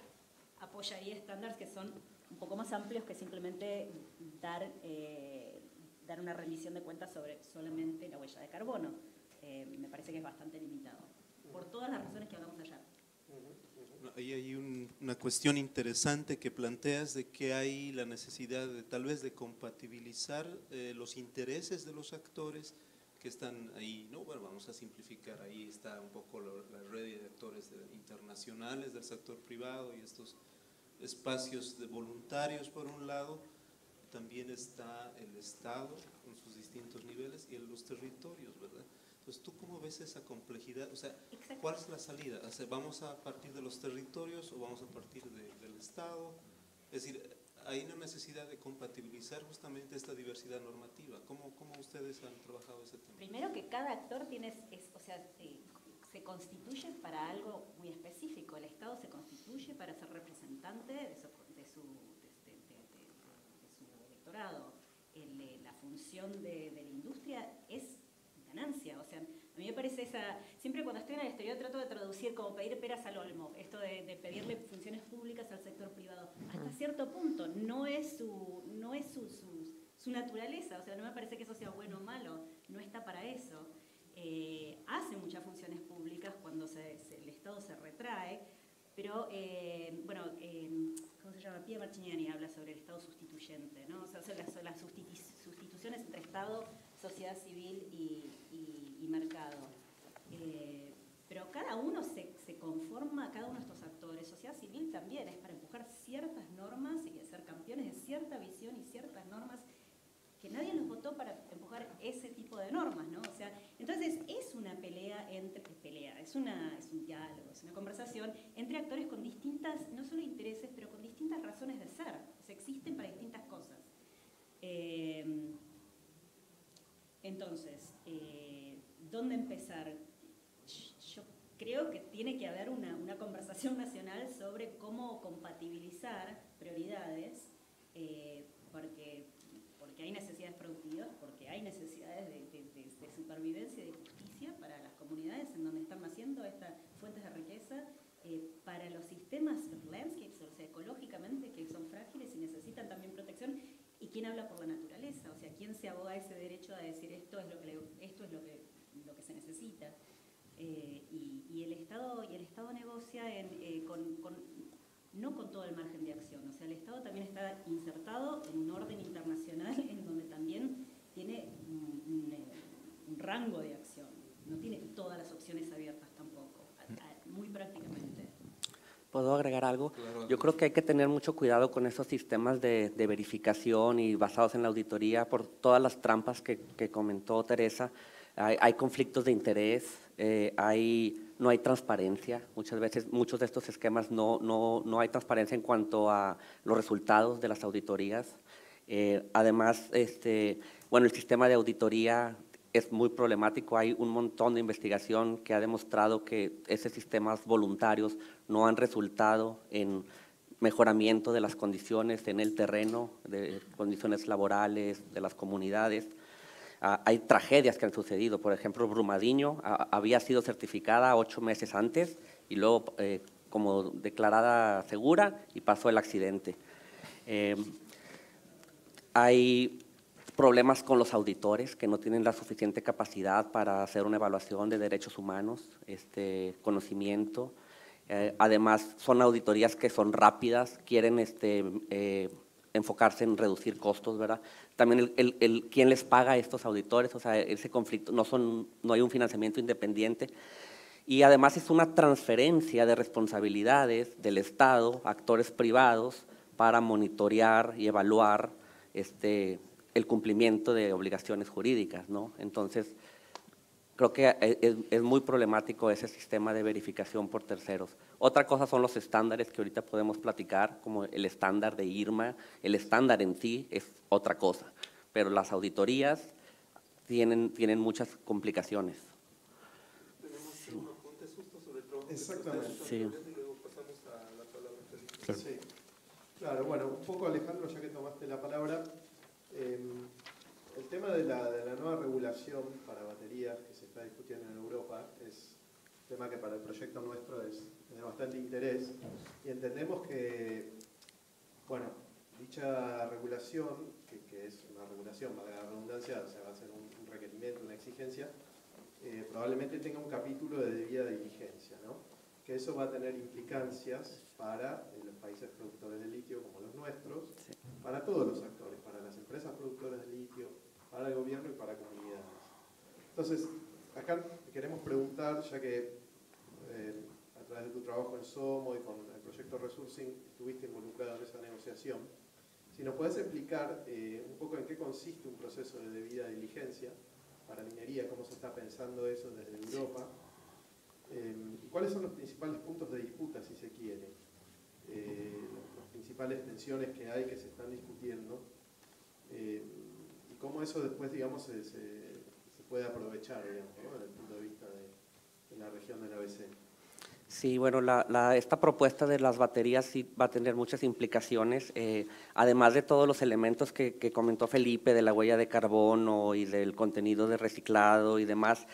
apoyaría estándares que son un poco más amplios que simplemente dar una rendición de cuentas sobre solamente la huella de carbono. Me parece que es bastante limitado, por todas las razones que hablamos ayer. Ahí hay una cuestión interesante que planteas de que hay la necesidad tal vez de compatibilizar los intereses de los actores que están ahí, ¿no? Bueno, vamos a simplificar, ahí está un poco la red de actores internacionales del sector privado y estos espacios de voluntarios por un lado, también está el Estado con sus distintos niveles y los territorios, ¿verdad? Entonces, ¿tú cómo ves esa complejidad? O sea, ¿cuál es la salida? O sea, ¿vamos a partir de los territorios o vamos a partir del Estado? Es decir, hay una necesidad de compatibilizar justamente esta diversidad normativa. ¿Cómo ustedes han trabajado ese tema? Primero que cada actor tiene, se constituye para algo muy específico. El Estado se constituye para ser representante de su electorado. La función de la industria es ganancia. O sea, a mí me parece siempre cuando estoy en el exterior trato de traducir como pedir peras al olmo, esto de pedirle funciones públicas al sector privado. Hasta cierto punto, no es su naturaleza, o sea, no me parece que eso sea bueno o malo, no está para eso. Hace muchas funciones públicas cuando el Estado se retrae, pero, ¿cómo se llama? Pia Marchignani habla sobre el Estado sustituyente, ¿no? O sea, son las sustituciones entre Estado, sociedad civil y mercado. Pero cada uno se conforma, cada uno de estos actores, sociedad civil también, es para empujar ciertas normas y ser campeones de cierta visión y ciertas normas que nadie los votó para empujar ese tipo de normas, ¿no? O sea, entonces es una es un diálogo, es una conversación entre actores con distintas, no solo intereses, pero con distintas razones de ser, o sea, existen para distintas cosas. Entonces, ¿dónde empezar? Yo creo que tiene que haber una conversación nacional sobre cómo compatibilizar prioridades, porque hay necesidades productivas, porque hay necesidades de supervivencia y de justicia para las comunidades en donde están naciendo estas fuentes de riqueza, para los sistemas, los landscapes, o sea, ecológicamente, que son frágiles y necesitan también protección. ¿Y quién habla por la naturaleza? O sea, ¿quién se aboga ese derecho a decir esto es lo que se necesita? Y el Estado negocia no con todo el margen de acción. O sea, el Estado también está insertado en un orden internacional en donde también tiene un rango de acción. No tiene todas las opciones abiertas tampoco, muy prácticamente. ¿Puedo agregar algo? Yo creo que hay que tener mucho cuidado con esos sistemas de verificación y basados en la auditoría por todas las trampas que comentó Teresa. Hay conflictos de interés, no hay transparencia. Muchas veces, muchos de estos esquemas no hay transparencia en cuanto a los resultados de las auditorías. Además, el sistema de auditoría es muy problemático. Hay un montón de investigación que ha demostrado que esos sistemas voluntarios no han resultado en mejoramiento de las condiciones en el terreno, de condiciones laborales de las comunidades. Hay tragedias que han sucedido. Por ejemplo, Brumadinho había sido certificada 8 meses antes y luego como declarada segura y pasó el accidente. Hay problemas con los auditores que no tienen la suficiente capacidad para hacer una evaluación de derechos humanos, conocimiento. Además, son auditorías que son rápidas, quieren enfocarse en reducir costos, ¿verdad? También quién les paga a estos auditores, o sea, ese conflicto, no hay un financiamiento independiente. Y además es una transferencia de responsabilidades del Estado a actores privados para monitorear y evaluar el cumplimiento de obligaciones jurídicas, ¿no? Entonces, creo que es muy problemático ese sistema de verificación por terceros. Otra cosa son los estándares que ahorita podemos platicar, como el estándar de IRMA. El estándar en sí es otra cosa, pero las auditorías tienen muchas complicaciones. Tenemos unos apuntes justos sobre el trabajo. Exactamente. Sí. Y luego pasamos a la palabra. Claro. Sí. Claro, bueno, un poco Alejandro, ya que tomaste la palabra, el tema de la nueva regulación para baterías que se está discutiendo en Europa es un tema que para el proyecto nuestro es de bastante interés y entendemos que, bueno, dicha regulación, que es una regulación, valga la redundancia, o sea, va a ser un requerimiento, una exigencia, probablemente tenga un capítulo de debida diligencia, ¿no? Que eso va a tener implicancias para los países productores de litio como los nuestros, sí, para todos los actores, para las empresas productoras de litio, para el gobierno y para comunidades. Entonces, acá queremos preguntar, ya que a través de tu trabajo en SOMO y con el proyecto Resourcing estuviste involucrado en esa negociación, si nos puedes explicar un poco en qué consiste un proceso de debida diligencia para minería, cómo se está pensando eso desde Europa, y cuáles son los principales puntos de disputa, si se quiere, las principales tensiones que hay que se están discutiendo, y cómo eso después, digamos, se puede aprovechar, digamos, ¿no? Desde el punto de vista en la región del ABC. Sí, bueno, esta propuesta de las baterías sí va a tener muchas implicaciones, además de todos los elementos que comentó Felipe, de la huella de carbono y del contenido de reciclado y demás.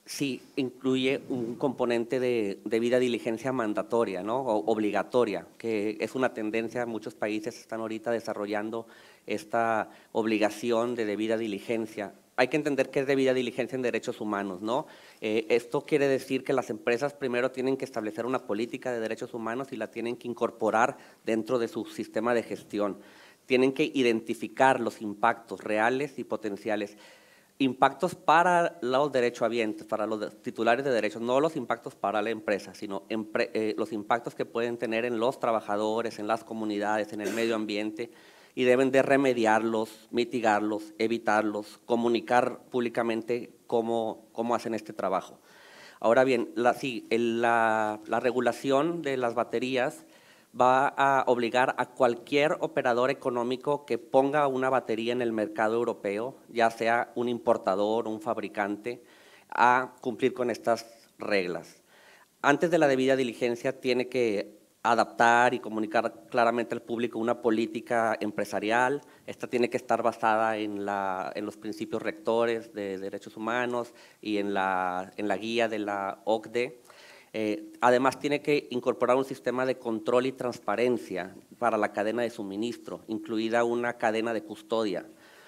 Sí, incluye un componente de debida diligencia mandatoria, ¿no? O obligatoria, que es una tendencia, muchos países están ahorita desarrollando esta obligación de debida diligencia. Hay que entender qué es debida diligencia en derechos humanos, ¿no? Esto quiere decir que las empresas primero tienen que establecer una política de derechos humanos y la tienen que incorporar dentro de su sistema de gestión. Tienen que identificar los impactos reales y potenciales. Impactos para los derechohabientes, para los titulares de derechos, no los impactos para la empresa, sino los impactos que pueden tener en los trabajadores, en las comunidades, en el medio ambiente, y deben de remediarlos, mitigarlos, evitarlos, comunicar públicamente cómo hacen este trabajo. Ahora bien, la regulación de las baterías va a obligar a cualquier operador económico que ponga una batería en el mercado europeo, ya sea un importador o un fabricante, a cumplir con estas reglas. Antes de la debida diligencia tiene que adaptar y comunicar claramente al público una política empresarial. Esta tiene que estar basada en los principios rectores de derechos humanos y en la guía de la OCDE. Además, tiene que incorporar un sistema de control y transparencia para la cadena de suministro, incluida una cadena de custodia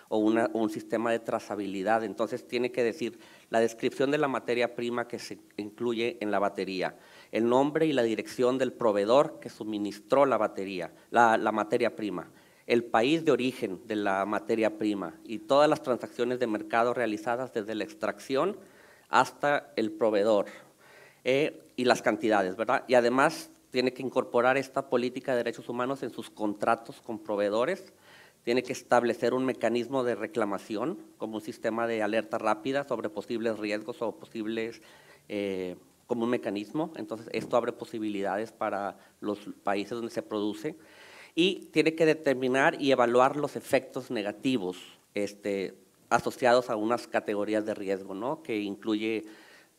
o un sistema de trazabilidad. Entonces, tiene que decir la descripción de la materia prima que se incluye en la batería, el nombre y la dirección del proveedor que suministró la batería, la materia prima, el país de origen de la materia prima y todas las transacciones de mercado realizadas desde la extracción hasta el proveedor. Y las cantidades, ¿verdad? Y además tiene que incorporar esta política de derechos humanos en sus contratos con proveedores, tiene que establecer un mecanismo de reclamación como un sistema de alerta rápida sobre posibles riesgos o posibles, como un mecanismo. Entonces, esto abre posibilidades para los países donde se produce y tiene que determinar y evaluar los efectos negativos asociados a unas categorías de riesgo, ¿no? Que incluye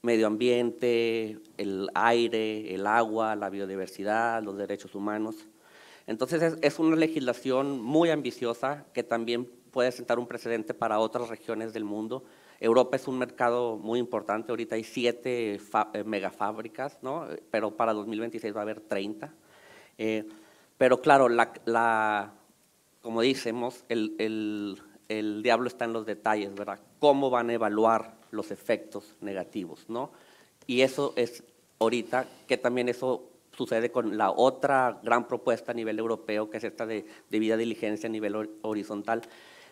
medio ambiente, el aire, el agua, la biodiversidad, los derechos humanos. Entonces es una legislación muy ambiciosa que también puede sentar un precedente para otras regiones del mundo. Europa es un mercado muy importante, ahorita hay 7 megafábricas, ¿no? Pero para 2026 va a haber 30. Pero claro, como decimos, el diablo está en los detalles, ¿verdad? ¿Cómo van a evaluar los efectos negativos, ¿no? Y eso es ahorita que también eso sucede con la otra gran propuesta a nivel europeo, que es esta de debida diligencia a nivel horizontal.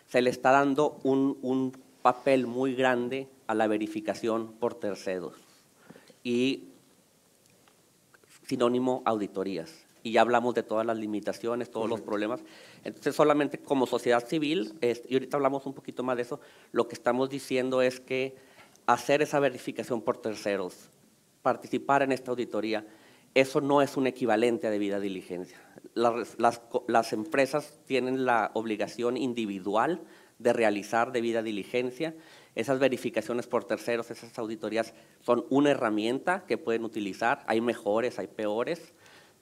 Se le está dando un papel muy grande a la verificación por terceros y sinónimo auditorías. Y ya hablamos de todas las limitaciones, todos los problemas. Entonces, solamente como sociedad civil, y ahorita hablamos un poquito más de eso, lo que estamos diciendo es que hacer esa verificación por terceros, participar en esta auditoría, eso no es un equivalente a debida diligencia. Las empresas tienen la obligación individual de realizar debida diligencia. Esas verificaciones por terceros, esas auditorías son una herramienta que pueden utilizar. Hay mejores, hay peores,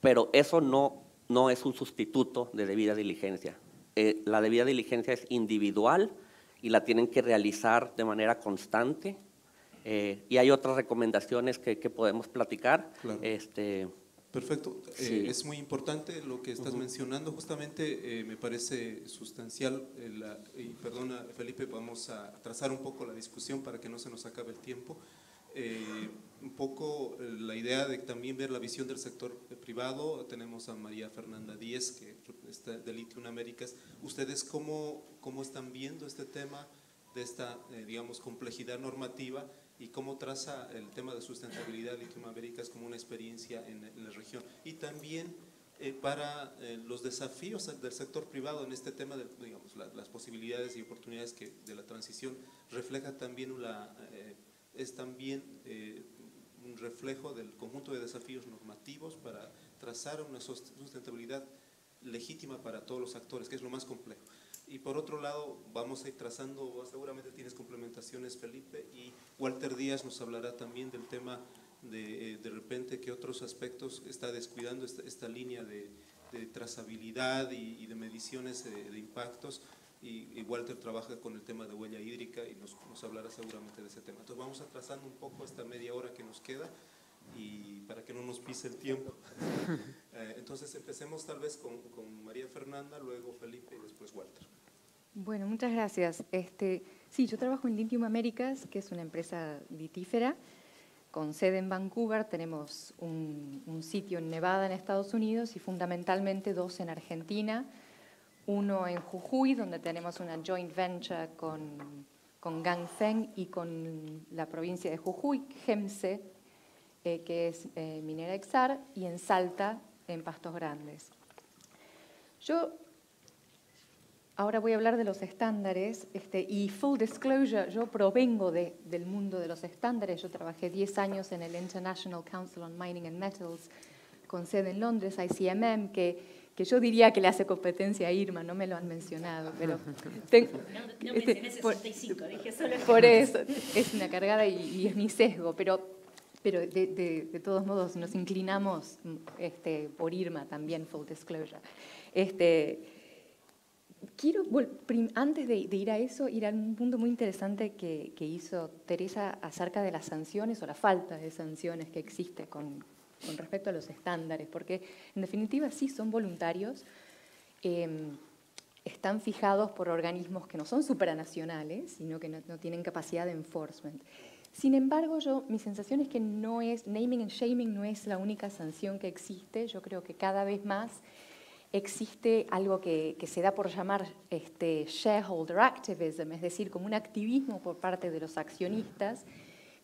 pero eso no es un sustituto de debida diligencia. La debida diligencia es individual y la tienen que realizar de manera constante. Y hay otras recomendaciones que podemos platicar. Claro. Perfecto. Sí. Es muy importante lo que estás mencionando. Justamente me parece sustancial. Y perdona, Felipe, vamos a trazar un poco la discusión para que no se nos acabe el tiempo. Un poco la idea de también ver la visión del sector privado. Tenemos a María Fernanda Díez, que está de Lithium Américas. ¿Ustedes cómo están viendo este tema de esta, digamos, complejidad normativa y cómo traza el tema de sustentabilidad Lithium Américas como una experiencia en la región? Y también para los desafíos del sector privado en este tema de, digamos, las posibilidades y oportunidades que de la transición refleja también es también un reflejo del conjunto de desafíos normativos para trazar una sustentabilidad legítima para todos los actores, que es lo más complejo. Y por otro lado, vamos a ir trazando, seguramente tienes complementaciones, Felipe, y Walter Díaz nos hablará también del tema de repente que otros aspectos está descuidando esta línea de trazabilidad y de mediciones de impactos, y Walter trabaja con el tema de huella hídrica y nos hablará seguramente de ese tema. Entonces vamos atrasando un poco esta media hora que nos queda y para que no nos pise el tiempo. Entonces empecemos tal vez con María Fernanda, luego Felipe y después Walter. Bueno, muchas gracias. Sí, yo trabajo en Lithium Americas, que es una empresa litífera con sede en Vancouver. Tenemos un sitio en Nevada, en Estados Unidos, y fundamentalmente 2 en Argentina. Uno en Jujuy, donde tenemos una joint venture con Ganfeng y con la provincia de Jujuy, GEMSE, que es Minera Exar, y en Salta, en Pastos Grandes. Yo ahora voy a hablar de los estándares, y full disclosure, yo provengo del mundo de los estándares. Yo trabajé 10 años en el International Council on Mining and Metals, con sede en Londres, ICMM, que yo diría que le hace competencia a IRMA, no me lo han mencionado, pero... No mencioné 65, dije solo... Por eso, es una cargada y es mi sesgo, pero de todos modos nos inclinamos por IRMA también, full disclosure. Quiero, antes de ir a eso, ir a un punto muy interesante que hizo Teresa acerca de las sanciones o la falta de sanciones que existe con respecto a los estándares, porque en definitiva sí son voluntarios, están fijados por organismos que no son supranacionales, sino que no tienen capacidad de enforcement. Sin embargo, mi sensación es que naming and shaming no es la única sanción que existe. Yo creo que cada vez más existe algo que se da por llamar shareholder activism, es decir, como un activismo por parte de los accionistas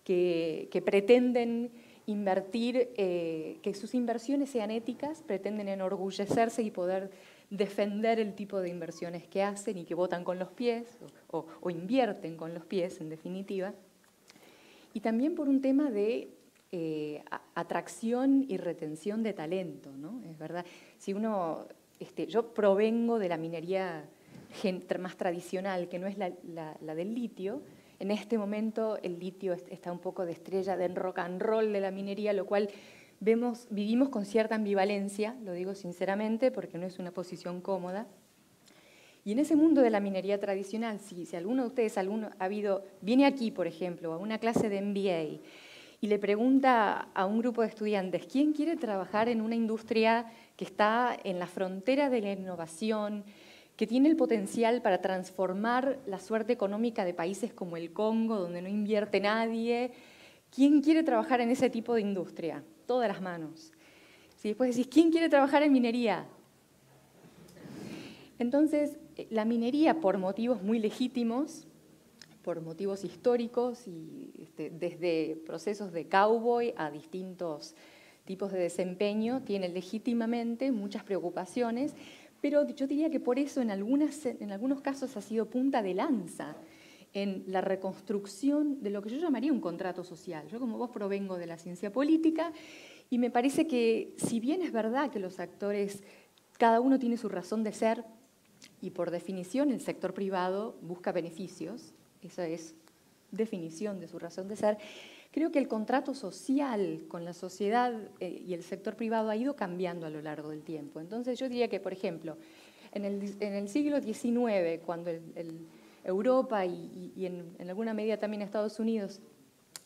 que pretenden invertir, que sus inversiones sean éticas, pretenden enorgullecerse y poder defender el tipo de inversiones que hacen y que votan con los pies o invierten con los pies, en definitiva. Y también por un tema de atracción y retención de talento, ¿no? Es verdad, si yo provengo de la minería más tradicional, que no es la del litio. En este momento el litio está un poco de estrella del rock and roll de la minería, lo cual vivimos con cierta ambivalencia, lo digo sinceramente, porque no es una posición cómoda. Y en ese mundo de la minería tradicional, si alguno de ustedes viene aquí, por ejemplo, a una clase de MBA y le pregunta a un grupo de estudiantes, ¿quién quiere trabajar en una industria que está en la frontera de la innovación, que tiene el potencial para transformar la suerte económica de países como el Congo, donde no invierte nadie? ¿Quién quiere trabajar en ese tipo de industria? Todas las manos. Si después decís, ¿quién quiere trabajar en minería? Entonces, la minería, por motivos muy legítimos, por motivos históricos y desde procesos de cowboy a distintos tipos de desempeño, tiene legítimamente muchas preocupaciones, pero yo diría que por eso en algunos casos ha sido punta de lanza en la reconstrucción de lo que yo llamaría un contrato social. Yo, como vos, provengo de la ciencia política y me parece que, si bien es verdad que los actores, cada uno tiene su razón de ser y por definición el sector privado busca beneficios, esa es definición de su razón de ser, creo que el contrato social con la sociedad y el sector privado ha ido cambiando a lo largo del tiempo. Entonces yo diría que, por ejemplo, en el siglo XIX, cuando Europa y en alguna medida también Estados Unidos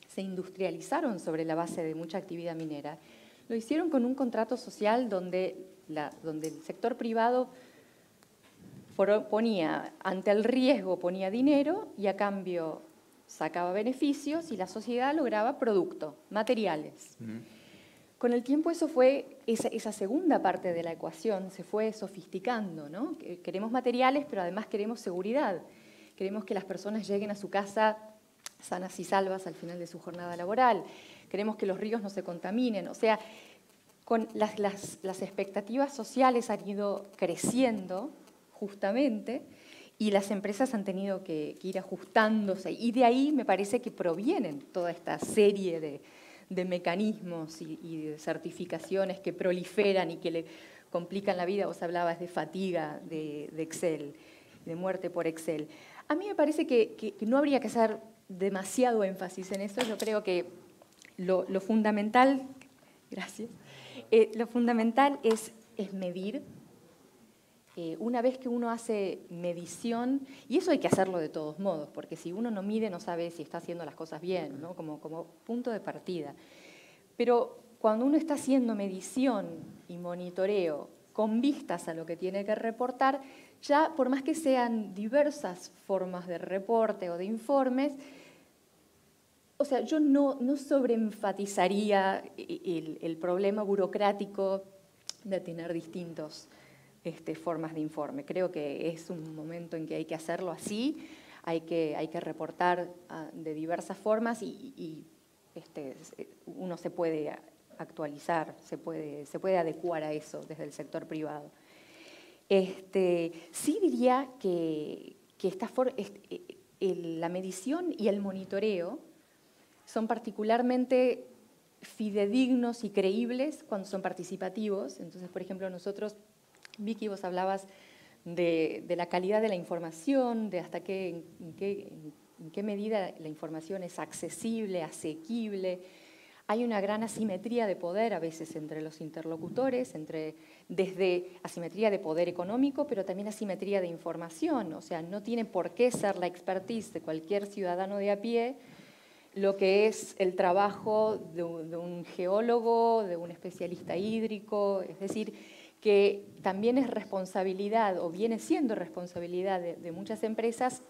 se industrializaron sobre la base de mucha actividad minera, lo hicieron con un contrato social donde el sector privado ponía, ante el riesgo ponía dinero y a cambio sacaba beneficios y la sociedad lograba producto, materiales. Con el tiempo esa segunda parte de la ecuación se fue sofisticando, ¿no? Queremos materiales, pero además queremos seguridad. Queremos que las personas lleguen a su casa sanas y salvas al final de su jornada laboral. Queremos que los ríos no se contaminen. O sea, con las expectativas sociales han ido creciendo justamente y las empresas han tenido que ir ajustándose. Y de ahí me parece que provienen toda esta serie de mecanismos y de certificaciones que proliferan y que le complican la vida. Vos hablabas de fatiga de Excel, de muerte por Excel. A mí me parece que no habría que hacer demasiado énfasis en eso. Yo creo que lo fundamental, gracias, lo fundamental es medir. Una vez que uno hace medición, y eso hay que hacerlo de todos modos, porque si uno no mide no sabe si está haciendo las cosas bien, ¿no? Como punto de partida. Pero cuando uno está haciendo medición y monitoreo con vistas a lo que tiene que reportar, ya por más que sean diversas formas de reporte o de informes, o sea, yo no sobreenfatizaría el problema burocrático de tener distintos formas de informe. Creo que es un momento en que hay que hacerlo así, hay que reportar de diversas formas y uno se puede actualizar, se puede adecuar a eso desde el sector privado. Sí diría que la medición y el monitoreo son particularmente fidedignos y creíbles cuando son participativos. Entonces, por ejemplo, nosotros, Vicky, vos hablabas de la calidad de la información, de hasta en qué medida la información es accesible, asequible. Hay una gran asimetría de poder a veces entre los interlocutores, desde asimetría de poder económico, pero también asimetría de información. O sea, no tiene por qué ser la expertise de cualquier ciudadano de a pie lo que es el trabajo de un geólogo, de un especialista hídrico, es decir, que también es responsabilidad, o viene siendo responsabilidad de muchas empresas,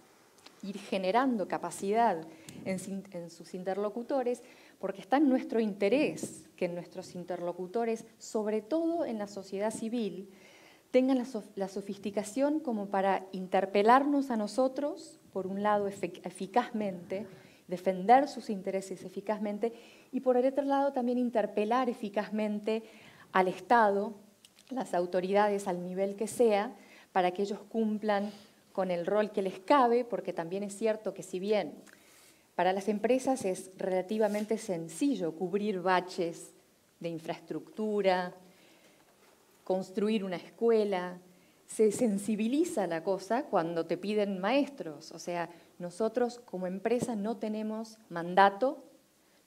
ir generando capacidad en sus interlocutores, porque está en nuestro interés que nuestros interlocutores, sobre todo en la sociedad civil, tengan la sofisticación como para interpelarnos a nosotros, por un lado eficazmente, defender sus intereses eficazmente, y por el otro lado también interpelar eficazmente al Estado, las autoridades al nivel que sea, para que ellos cumplan con el rol que les cabe, porque también es cierto que si bien para las empresas es relativamente sencillo cubrir baches de infraestructura, construir una escuela, se sensibiliza la cosa cuando te piden maestros. O sea, nosotros como empresa no tenemos mandato,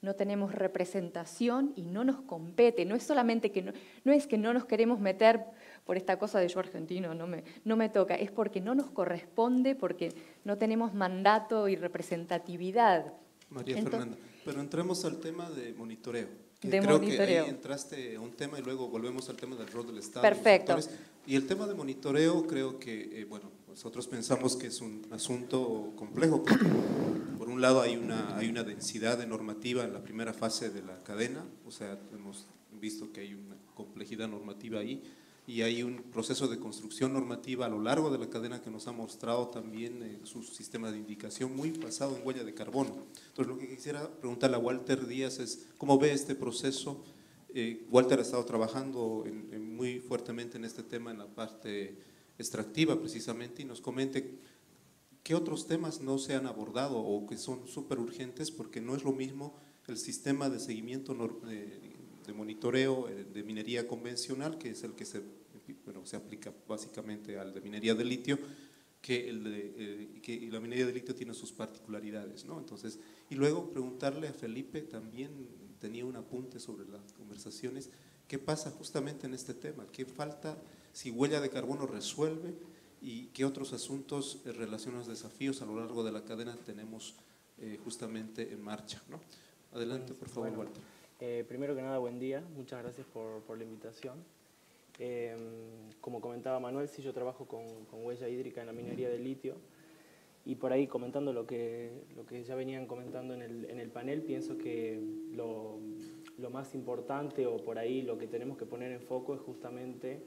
no tenemos representación y no nos compete. No es solamente que no es que no nos queremos meter por esta cosa de yo argentino, no me toca, es porque no nos corresponde, porque no tenemos mandato y representatividad. María Fernanda, pero entremos al tema de monitoreo. Creo que ahí entraste a un tema y luego volvemos al tema del rol del Estado. Perfecto. Y el tema de monitoreo creo que, bueno, nosotros pensamos que es un asunto complejo, porque por un lado hay una densidad de normativa en la primera fase de la cadena, o sea, hemos visto que hay una complejidad normativa ahí, y hay un proceso de construcción normativa a lo largo de la cadena que nos ha mostrado también su sistema de indicación muy basado en huella de carbono. Entonces, lo que quisiera preguntarle a Walter Díaz es, ¿cómo ve este proceso? Walter ha estado trabajando muy fuertemente en este tema en la parte extractiva precisamente, y nos comente qué otros temas no se han abordado o que son súper urgentes, porque no es lo mismo el sistema de seguimiento de monitoreo de minería convencional, que es el que se aplica básicamente al de minería de litio, que la minería de litio tiene sus particularidades, ¿no? Entonces, y luego preguntarle a Felipe, también tenía un apunte sobre las conversaciones, ¿qué pasa justamente en este tema? ¿Qué falta? Si huella de carbono resuelve, y qué otros asuntos relacionados a desafíos a lo largo de la cadena tenemos justamente en marcha, ¿no? Adelante, por favor, bueno, Walter. Primero que nada, buen día, muchas gracias por la invitación. Como comentaba Manuel, sí, yo trabajo con huella hídrica en la minería de litio, y por ahí comentando lo que ya venían comentando en el panel, pienso que lo más importante, o por ahí lo que tenemos que poner en foco, es justamente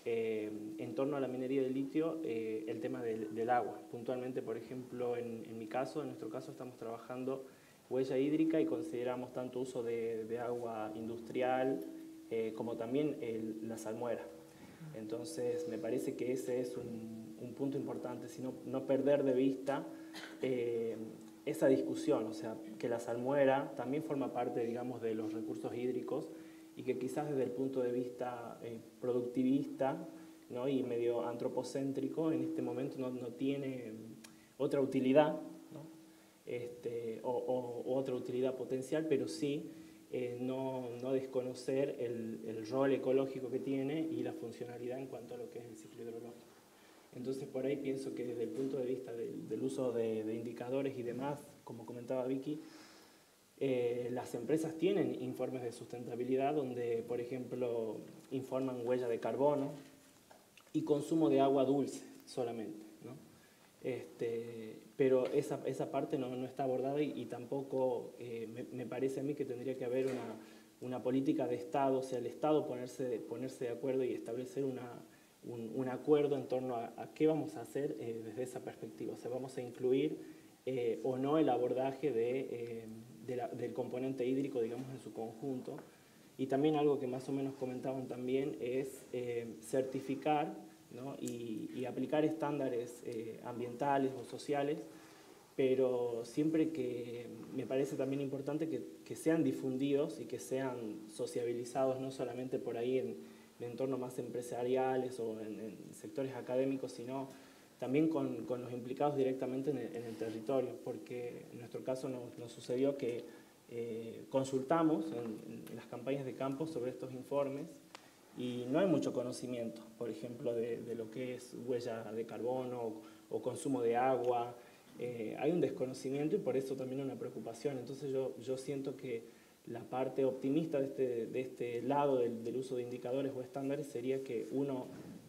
en torno a la minería de litio, el tema del agua. Puntualmente, por ejemplo, en nuestro caso estamos trabajando huella hídrica y consideramos tanto uso de agua industrial como también la salmuera. Entonces, me parece que ese es un punto importante, sino no perder de vista esa discusión, o sea, que la salmuera también forma parte, digamos, de los recursos hídricos, y que quizás desde el punto de vista productivista, ¿no?, y medio antropocéntrico, en este momento no tiene otra utilidad, ¿no?, o otra utilidad potencial, pero sí no desconocer el rol ecológico que tiene y la funcionalidad en cuanto a lo que es el ciclo hidrológico. Entonces, por ahí pienso que desde el punto de vista del uso de indicadores y demás, como comentaba Vicky, las empresas tienen informes de sustentabilidad donde, por ejemplo, informan huella de carbono y consumo de agua dulce solamente, ¿no? Pero esa parte no está abordada y tampoco me parece a mí que tendría que haber una política de Estado, o sea, el Estado ponerse de acuerdo y establecer un acuerdo en torno a qué vamos a hacer desde esa perspectiva. O sea, vamos a incluir o no el abordaje del componente hídrico, digamos, en su conjunto. Y también algo que más o menos comentaban también es certificar, ¿no? y aplicar estándares ambientales o sociales, pero siempre que me parece también importante que sean difundidos y que sean sociabilizados, no solamente por ahí en entornos más empresariales o en sectores académicos, sino también con los implicados directamente en el territorio, porque en nuestro caso nos sucedió que consultamos en las campañas de campo sobre estos informes y no hay mucho conocimiento, por ejemplo, de lo que es huella de carbono o consumo de agua. Hay un desconocimiento y por eso también una preocupación. Entonces yo siento que la parte optimista de este lado del uso de indicadores o estándares sería que uno,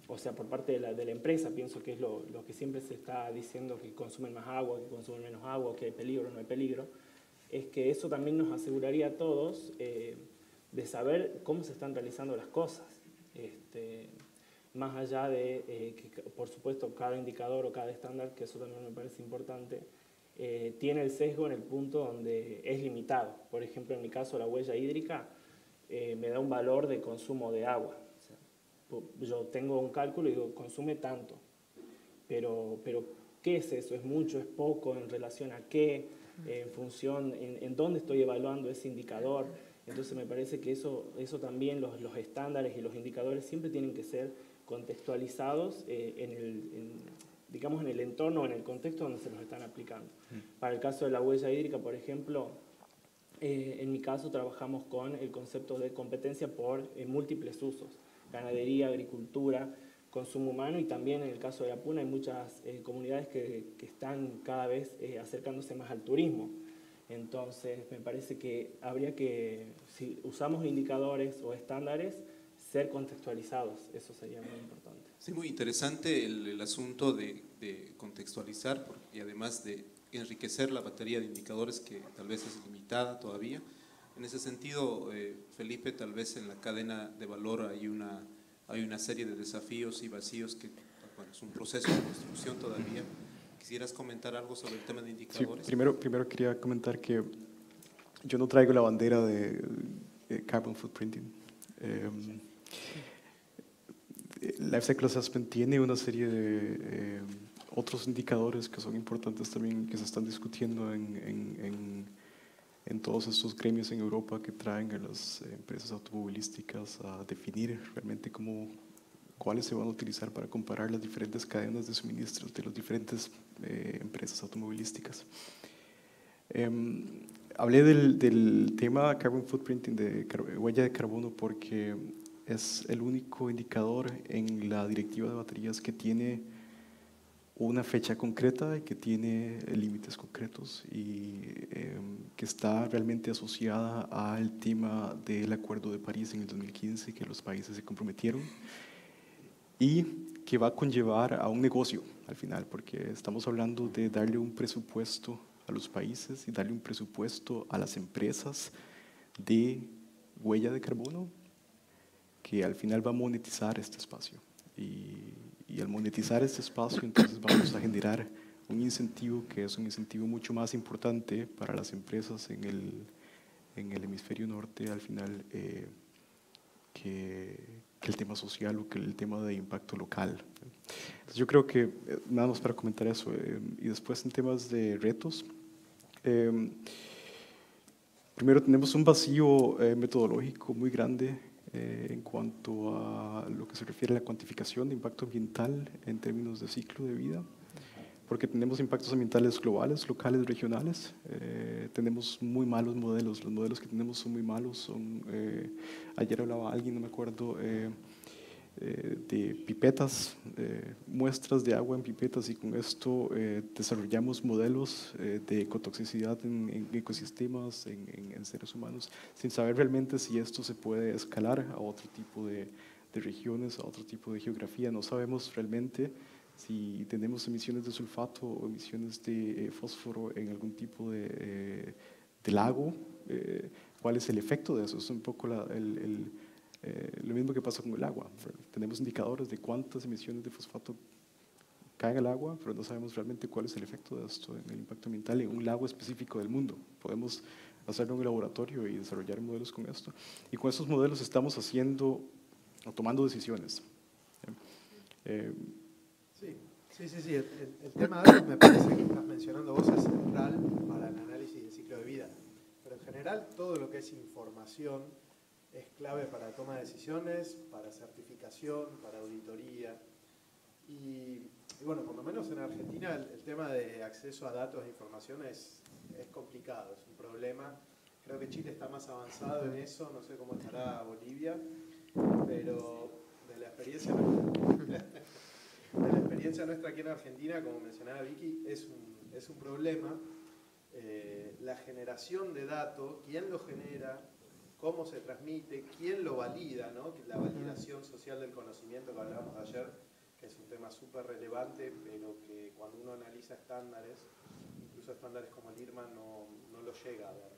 o sea, por parte de la empresa, pienso que es lo que siempre se está diciendo, que consumen más agua, que consumen menos agua, que hay peligro o no hay peligro, es que eso también nos aseguraría a todos de saber cómo se están realizando las cosas. Más allá de que, por supuesto, cada indicador o cada estándar, que eso también me parece importante, tiene el sesgo en el punto donde es limitado. Por ejemplo, en mi caso, la huella hídrica me da un valor de consumo de agua. O sea, yo tengo un cálculo y digo, consume tanto. Pero ¿qué es eso? ¿Es mucho? ¿Es poco? ¿En relación a qué? En función, en dónde estoy evaluando ese indicador. Entonces me parece que eso también, los estándares y los indicadores siempre tienen que ser contextualizados digamos, en el entorno, en el contexto donde se los están aplicando. Para el caso de la huella hídrica, por ejemplo, en mi caso trabajamos con el concepto de competencia por múltiples usos, ganadería, agricultura, consumo humano, y también en el caso de la Puna hay muchas comunidades que están cada vez acercándose más al turismo. Entonces me parece que habría que, si usamos indicadores o estándares, ser contextualizados, eso sería muy importante. Sí, muy interesante el asunto de contextualizar y además de enriquecer la batería de indicadores que tal vez es limitada todavía. En ese sentido, Felipe, tal vez en la cadena de valor hay una serie de desafíos y vacíos que, bueno, es un proceso de construcción todavía. ¿Quisieras comentar algo sobre el tema de indicadores? Sí, primero quería comentar que yo no traigo la bandera de carbon footprinting. La Life Cycle Assessment tiene una serie de otros indicadores que son importantes también, que se están discutiendo en todos estos gremios en Europa que traen a las empresas automovilísticas a definir realmente cuáles se van a utilizar para comparar las diferentes cadenas de suministros de las diferentes empresas automovilísticas. Hablé del tema carbon footprinting, de huella de carbono, porque es el único indicador en la directiva de baterías que tiene una fecha concreta y que tiene límites concretos y que está realmente asociada al tema del Acuerdo de París en el 2015, que los países se comprometieron, y que va a conllevar a un negocio al final, porque estamos hablando de darle un presupuesto a los países y darle un presupuesto a las empresas de huella de carbono, que al final va a monetizar este espacio. Y al monetizar este espacio, entonces vamos a generar un incentivo que es un incentivo mucho más importante para las empresas en el hemisferio norte, al final, que el tema social o que el tema de impacto local. Entonces yo creo que, nada más para comentar eso, y después en temas de retos, primero tenemos un vacío metodológico muy grande en cuanto a lo que se refiere a la cuantificación de impacto ambiental en términos de ciclo de vida. porque tenemos impactos ambientales globales, locales, regionales. Tenemos muy malos modelos, los modelos que tenemos son muy malos. Ayer hablaba alguien, no me acuerdo, de pipetas, muestras de agua en pipetas, y con esto desarrollamos modelos de ecotoxicidad en ecosistemas, en seres humanos, sin saber realmente si esto se puede escalar a otro tipo de regiones, a otro tipo de geografía. No sabemos realmente si tenemos emisiones de sulfato o emisiones de fósforo en algún tipo de lago, cuál es el efecto de eso. Es un poco lo mismo que pasa con el agua. Tenemos indicadores de cuántas emisiones de fosfato caen al agua, pero no sabemos realmente cuál es el efecto de esto en el impacto ambiental en un lago específico del mundo. Podemos hacerlo en el laboratorio y desarrollar modelos con esto. Y con estos modelos estamos haciendo o tomando decisiones. Sí. El tema de datos me parece que estás mencionando vos es central para el análisis del ciclo de vida. Pero en general todo lo que es información es clave para la toma de decisiones, para certificación, para auditoría. Y bueno, por lo menos en Argentina el tema de acceso a datos e información es complicado, es un problema. Creo que Chile está más avanzado en eso, no sé cómo estará Bolivia, pero de la experiencia nuestra aquí en Argentina, como mencionaba Vicky, es un problema. La generación de datos, quién lo genera, cómo se transmite, quién lo valida, ¿no? La validación social del conocimiento que hablábamos ayer, que es un tema súper relevante, pero que cuando uno analiza estándares, incluso estándares como el IRMA, no lo llega a ver.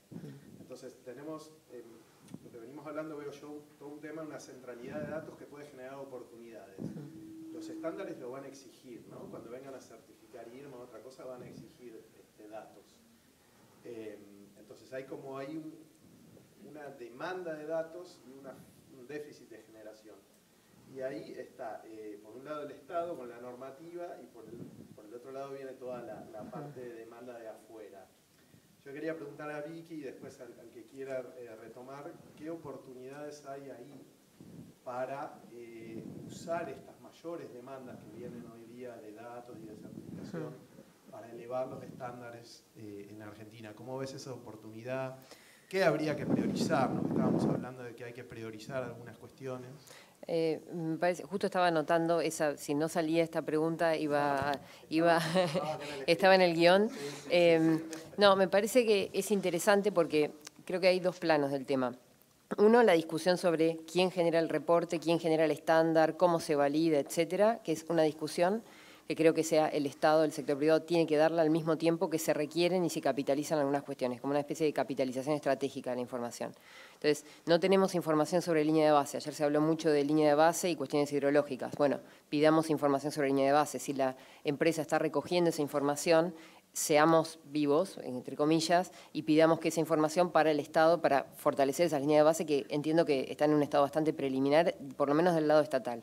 Entonces tenemos, lo que venimos hablando, veo yo, todo un tema, una centralidad de datos que puede generar oportunidades. Los estándares lo van a exigir, ¿no? Cuando vengan a certificar IRMA o otra cosa, van a exigir datos. Entonces hay una demanda de datos y un déficit de generación. Y ahí está, por un lado el Estado con la normativa y por el otro lado viene toda la parte de demanda de afuera. Yo quería preguntar a Vicky y después al que quiera retomar, ¿qué oportunidades hay ahí para usar estas mayores demandas que vienen hoy día de datos y de certificación para elevar los estándares en Argentina? ¿Cómo ves esa oportunidad? ¿Qué habría que priorizar? ¿No? Estábamos hablando de que hay que priorizar algunas cuestiones. Me parece, justo estaba anotando, si no salía esta pregunta, estaba en el guión. No, me parece que es interesante porque creo que hay dos planos del tema. Uno, la discusión sobre quién genera el reporte, quién genera el estándar, cómo se valida, etcétera, que es una discusión que creo que sea el Estado, el sector privado, tiene que darla al mismo tiempo que se requieren y se capitalizan algunas cuestiones, como una especie de capitalización estratégica de la información. Entonces, no tenemos información sobre línea de base. Ayer se habló mucho de línea de base y cuestiones hidrológicas. Bueno, pidamos información sobre línea de base. Si la empresa está recogiendo esa información, seamos vivos, entre comillas, y pidamos que esa información para el Estado, para fortalecer esas líneas de base que entiendo que están en un estado bastante preliminar, por lo menos del lado estatal.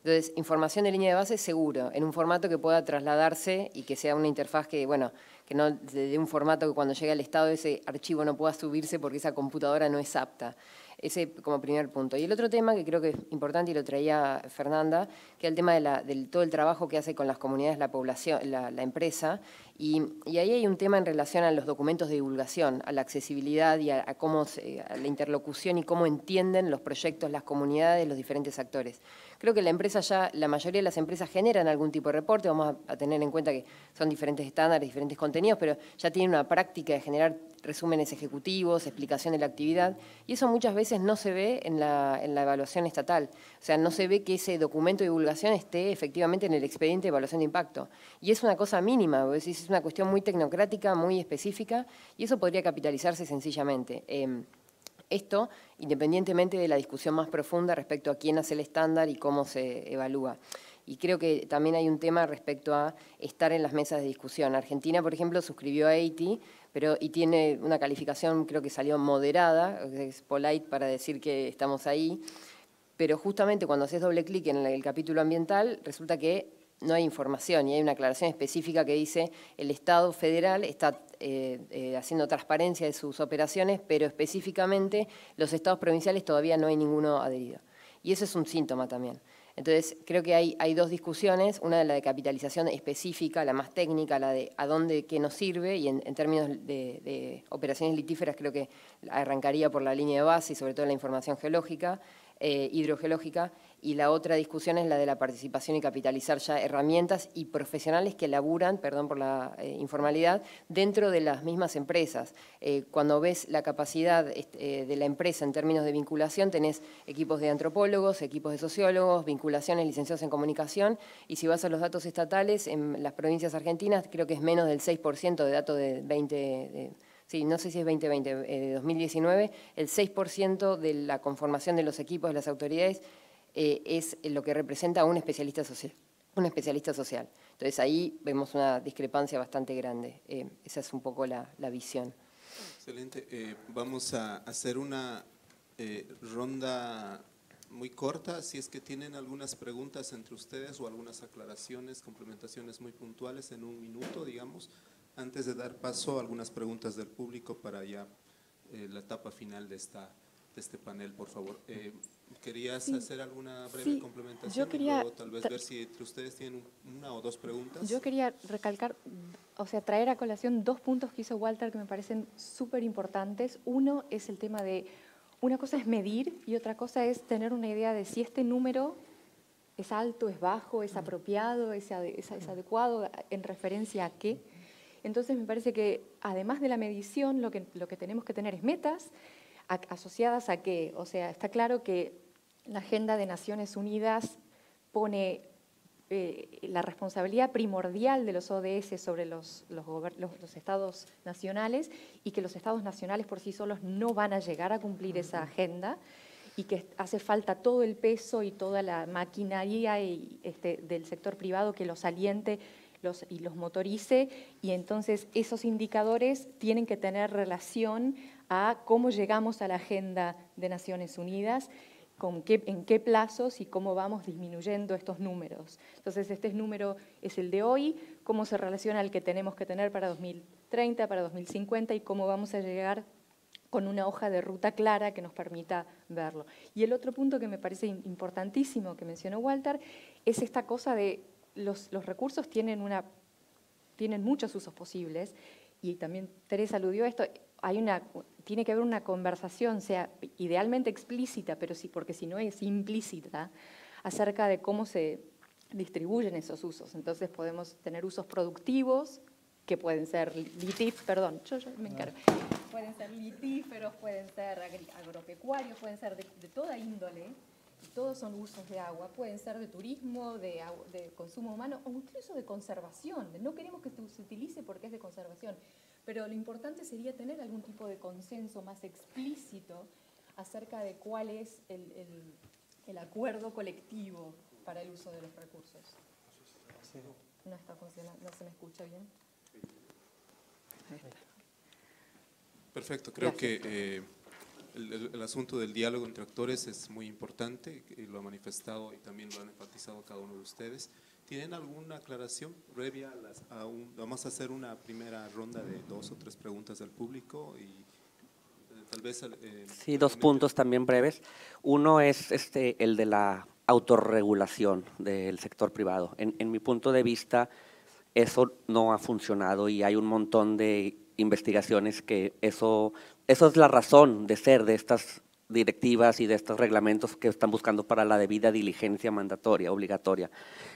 Entonces, información de línea de base seguro, en un formato que pueda trasladarse y que sea una interfaz que, bueno, que no de un formato que cuando llegue al Estado ese archivo no pueda subirse porque esa computadora no es apta. Ese como primer punto. Y el otro tema que creo que es importante y lo traía Fernanda, que es el tema de todo el trabajo que hace con las comunidades, la población, la empresa. Y ahí hay un tema en relación a los documentos de divulgación, a la accesibilidad y a la interlocución y cómo entienden los proyectos, las comunidades, los diferentes actores. Creo que la mayoría de las empresas generan algún tipo de reporte, vamos a tener en cuenta que son diferentes estándares, diferentes contenidos, pero ya tienen una práctica de generar resúmenes ejecutivos, explicación de la actividad, y eso muchas veces no se ve en la evaluación estatal. O sea, no se ve que ese documento de divulgación esté efectivamente en el expediente de evaluación de impacto. Y es una cosa mínima, es una cuestión muy tecnocrática, muy específica, y eso podría capitalizarse sencillamente. Esto, independientemente de la discusión más profunda respecto a quién hace el estándar y cómo se evalúa. Y creo que también hay un tema respecto a estar en las mesas de discusión. Argentina, por ejemplo, suscribió a AITI, y tiene una calificación, creo que salió moderada, es polite para decir que estamos ahí, pero justamente cuando haces doble clic en el capítulo ambiental, resulta que no hay información y hay una aclaración específica que dice el Estado federal está haciendo transparencia de sus operaciones, pero específicamente los estados provinciales todavía no hay ninguno adherido. Y eso es un síntoma también. Entonces, creo que hay dos discusiones, una de la de capitalización específica, la más técnica, la de a dónde, qué nos sirve, y en términos de operaciones litíferas creo que arrancaría por la línea de base y sobre todo la información geológica, hidrogeológica, y la otra discusión es la de la participación y capitalizar ya herramientas y profesionales que laburan, perdón por la informalidad, dentro de las mismas empresas. Cuando ves la capacidad de la empresa en términos de vinculación, tenés equipos de antropólogos, equipos de sociólogos, vinculaciones, licenciados en comunicación, y si vas a los datos estatales, en las provincias argentinas creo que es menos del 6% de datos de sí, no sé si es 2020, de 2019, el 6% de la conformación de los equipos de las autoridades es lo que representa a un especialista social. Entonces ahí vemos una discrepancia bastante grande. Esa es un poco la visión. Excelente. Vamos a hacer una ronda muy corta, si es que tienen algunas preguntas entre ustedes o algunas aclaraciones, complementaciones muy puntuales en un minuto, digamos, antes de dar paso a algunas preguntas del público para ya la etapa final de este panel, por favor. ¿Querías hacer alguna breve complementación? Yo quería, y luego tal vez ver si entre ustedes tienen una o dos preguntas. Yo quería recalcar, o sea, traer a colación dos puntos que hizo Walter que me parecen súper importantes. Uno es el tema de, una cosa es medir y otra cosa es tener una idea de si este número es alto, es bajo, es apropiado, es adecuado, en referencia a qué. Entonces me parece que además de la medición lo que tenemos que tener es metas asociadas a qué. O sea, está claro que la Agenda de Naciones Unidas pone la responsabilidad primordial de los ODS sobre los estados nacionales y que los estados nacionales por sí solos no van a llegar a cumplir esa agenda y que hace falta todo el peso y toda la maquinaria del sector privado que los aliente y los motorice, y entonces esos indicadores tienen que tener relación a cómo llegamos a la Agenda de Naciones Unidas, en qué plazos y cómo vamos disminuyendo estos números. Entonces, este número es el de hoy, cómo se relaciona al que tenemos que tener para 2030, para 2050 y cómo vamos a llegar con una hoja de ruta clara que nos permita verlo. Y el otro punto que me parece importantísimo que mencionó Walter es esta cosa de los recursos tienen muchos usos posibles, y también Teresa aludió a esto. Tiene que haber una conversación, sea idealmente explícita, pero sí, porque si no es implícita, acerca de cómo se distribuyen esos usos. Entonces podemos tener usos productivos, que pueden ser perdón, yo me encargo. Pueden ser litíferos, pueden ser agropecuarios, pueden ser de toda índole, y todos son usos de agua, pueden ser de turismo, de consumo humano, o incluso de conservación. No queremos que se utilice porque es de conservación. Pero lo importante sería tener algún tipo de consenso más explícito acerca de cuál es el acuerdo colectivo para el uso de los recursos. No está funcionando, no se me escucha bien. Perfecto, creo que el asunto del diálogo entre actores es muy importante, y lo ha manifestado y también lo han enfatizado cada uno de ustedes. ¿Tienen alguna aclaración previa? Vamos a hacer una primera ronda de 2 o 3 preguntas del público y tal vez… sí, 2 puntos también breves. Uno es el de la autorregulación del sector privado. En mi punto de vista, eso no ha funcionado y hay un montón de investigaciones que eso es la razón de ser de estas directivas y de estos reglamentos que están buscando para la debida diligencia mandatoria, obligatoria.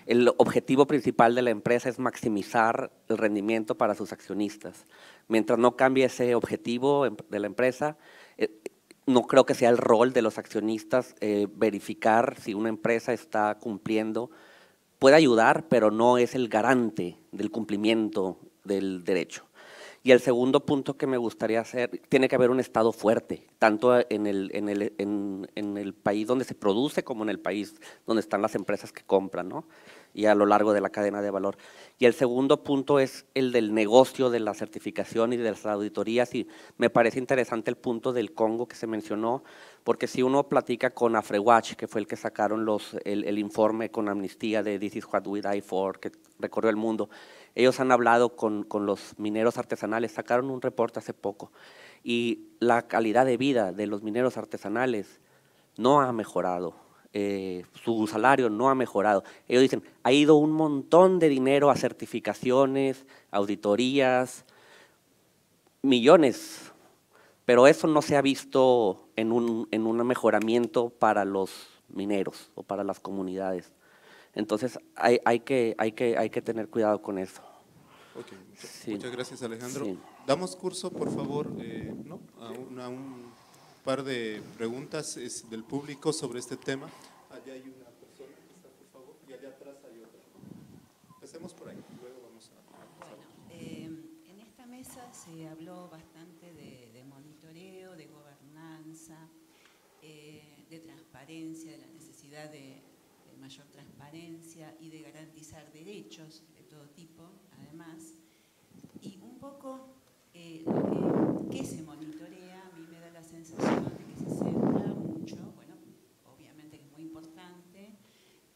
El objetivo principal de la empresa es maximizar el rendimiento para sus accionistas. Mientras no cambie ese objetivo de la empresa, no creo que sea el rol de los accionistas verificar si una empresa está cumpliendo. Puede ayudar, pero no es el garante del cumplimiento del derecho. Y el segundo punto que me gustaría hacer, tiene que haber un Estado fuerte, tanto en el país donde se produce como en el país donde están las empresas que compran, ¿no? Y a lo largo de la cadena de valor. Y el segundo punto es el del negocio de la certificación y de las auditorías, y me parece interesante el punto del Congo que se mencionó, porque si uno platica con AfriWatch, que fue el que sacaron el informe con amnistía de This is what we die for, que recorrió el mundo, ellos han hablado con los mineros artesanales, sacaron un reporte hace poco, y la calidad de vida de los mineros artesanales no ha mejorado. su salario no ha mejorado. Ellos dicen, ha ido un montón de dinero a certificaciones, auditorías, millones, pero eso no se ha visto en un mejoramiento para los mineros o para las comunidades. Entonces hay que tener cuidado con eso. Okay, Sí. Muchas gracias, Alejandro. Sí. Damos curso, por favor, ¿no? a un par de preguntas del público sobre este tema. Allá hay una persona que está, por favor, y allá atrás hay otra. Empecemos por ahí, luego vamos a... Bueno, en esta mesa se habló bastante de monitoreo, de gobernanza, de transparencia, de la necesidad de mayor transparencia y de garantizar derechos de todo tipo, además. Y un poco ¿qué se monitorea? A mí me da la sensación de que se centra mucho, bueno, obviamente que es muy importante,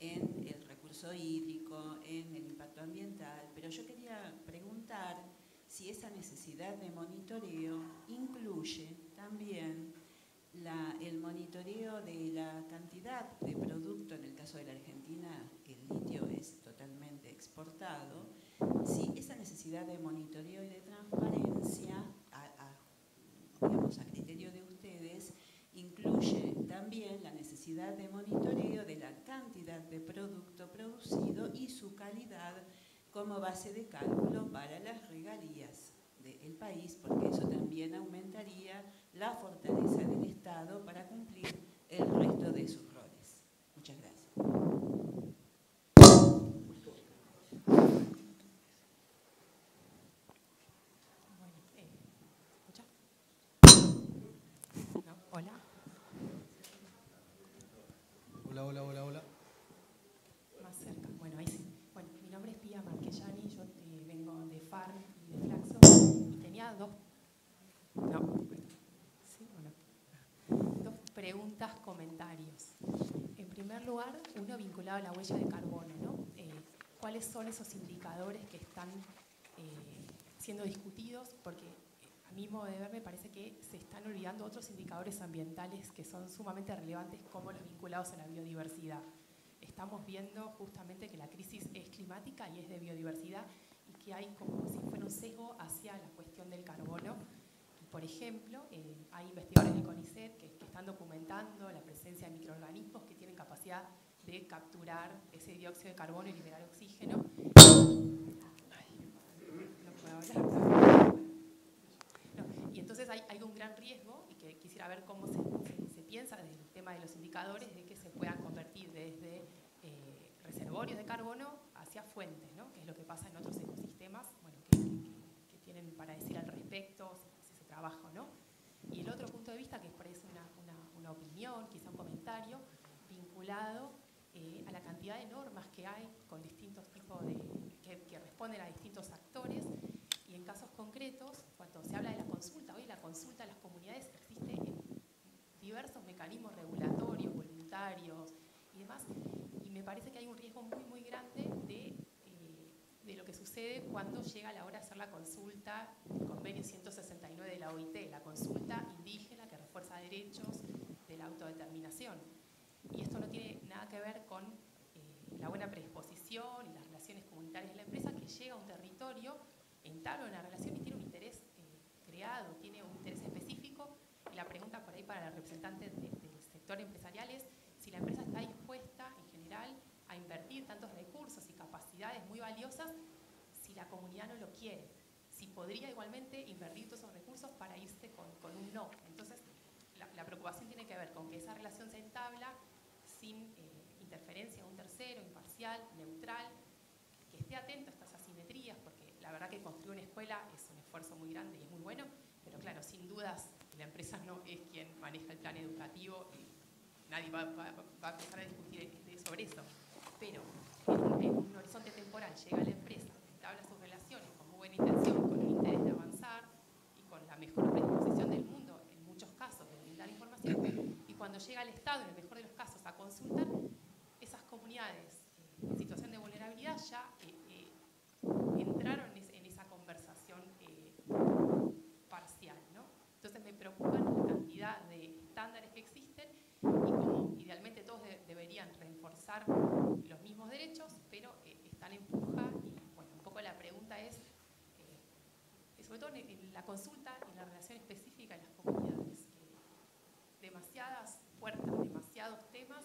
en el recurso hídrico, en el impacto ambiental, pero yo quería preguntar si esa necesidad de monitoreo incluye también el monitoreo de la cantidad de producto, en el caso de la Argentina, que el litio es totalmente exportado, si esa necesidad de monitoreo y de transparencia, digamos, a criterio de ustedes, incluye también la necesidad de monitoreo de la cantidad de producto producido y su calidad como base de cálculo para las regalías del país, porque eso también aumentaría la fortaleza del Estado para cumplir el resto de sus roles. Muchas gracias. ¿Escucha? ¿No? Hola. Hola. Más cerca. Bueno, ahí sí. Bueno, mi nombre es Pía Marquellani, yo vengo de FARC y de Flaxo, y tenía dos preguntas, comentarios. En primer lugar, uno vinculado a la huella de carbono, ¿no? ¿Cuáles son esos indicadores que están siendo discutidos? Porque a mi modo de ver me parece que se están olvidando otros indicadores ambientales que son sumamente relevantes, como los vinculados a la biodiversidad. Estamos viendo justamente que la crisis es climática y es de biodiversidad, y que hay como si fuera un sesgo hacia la cuestión del carbono. Por ejemplo, hay investigadores del CONICET que están documentando la presencia de microorganismos que tienen capacidad de capturar ese dióxido de carbono y liberar oxígeno. No puedo hablar. No, y entonces hay un gran riesgo, y que quisiera ver cómo se piensa desde el tema de los indicadores, de que se puedan convertir desde reservorios de carbono hacia fuentes, ¿no? Que es lo que pasa en otros ecosistemas, bueno, que tienen para decir al respecto, trabajo, ¿no? Y el otro punto de vista, que parece una opinión, quizá un comentario, vinculado a la cantidad de normas que hay con distintos tipos que responden a distintos actores, y en casos concretos, cuando se habla de la consulta, hoy la consulta de las comunidades existe en diversos mecanismos regulatorios, voluntarios y demás, y me parece que hay un riesgo muy grande de lo que sucede cuando llega la hora de hacer la consulta, el convenio 169 de la OIT, la consulta indígena que refuerza derechos de la autodeterminación. Y esto no tiene nada que ver con la buena predisposición y las relaciones comunitarias de la empresa, que llega a un territorio, entabla una relación y tiene un interés creado, tiene un interés específico. Y la pregunta por ahí para la representante del sector empresarial es si la empresa está dispuesta, en general, a invertir tantos recursos y capacidades muy valiosas si la comunidad no lo quiere. Si podría igualmente invertir todos esos recursos para irse con un no. Entonces, la preocupación tiene que ver con que esa relación se entabla sin interferencia de un tercero, imparcial, neutral, que esté atento a estas asimetrías, porque la verdad que construir una escuela es un esfuerzo muy grande y es muy bueno, pero claro, sin dudas, la empresa no es quien maneja el plan educativo y nadie va a empezar a discutir sobre eso. Pero en un horizonte temporal llega la empresa, entabla sus relaciones con muy buena intención, con el interés de avanzar y con la mejor predisposición del mundo, en muchos casos, de brindar información, y cuando llega el Estado, en el mejor de los casos, a consultar, esas comunidades en situación de vulnerabilidad ya entraron en esa conversación parcial, ¿no? Entonces me preocupan la cantidad de estándares que existen y cómo idealmente todos deberían sobre todo en la consulta y en la relación específica de las comunidades. Demasiadas puertas, demasiados temas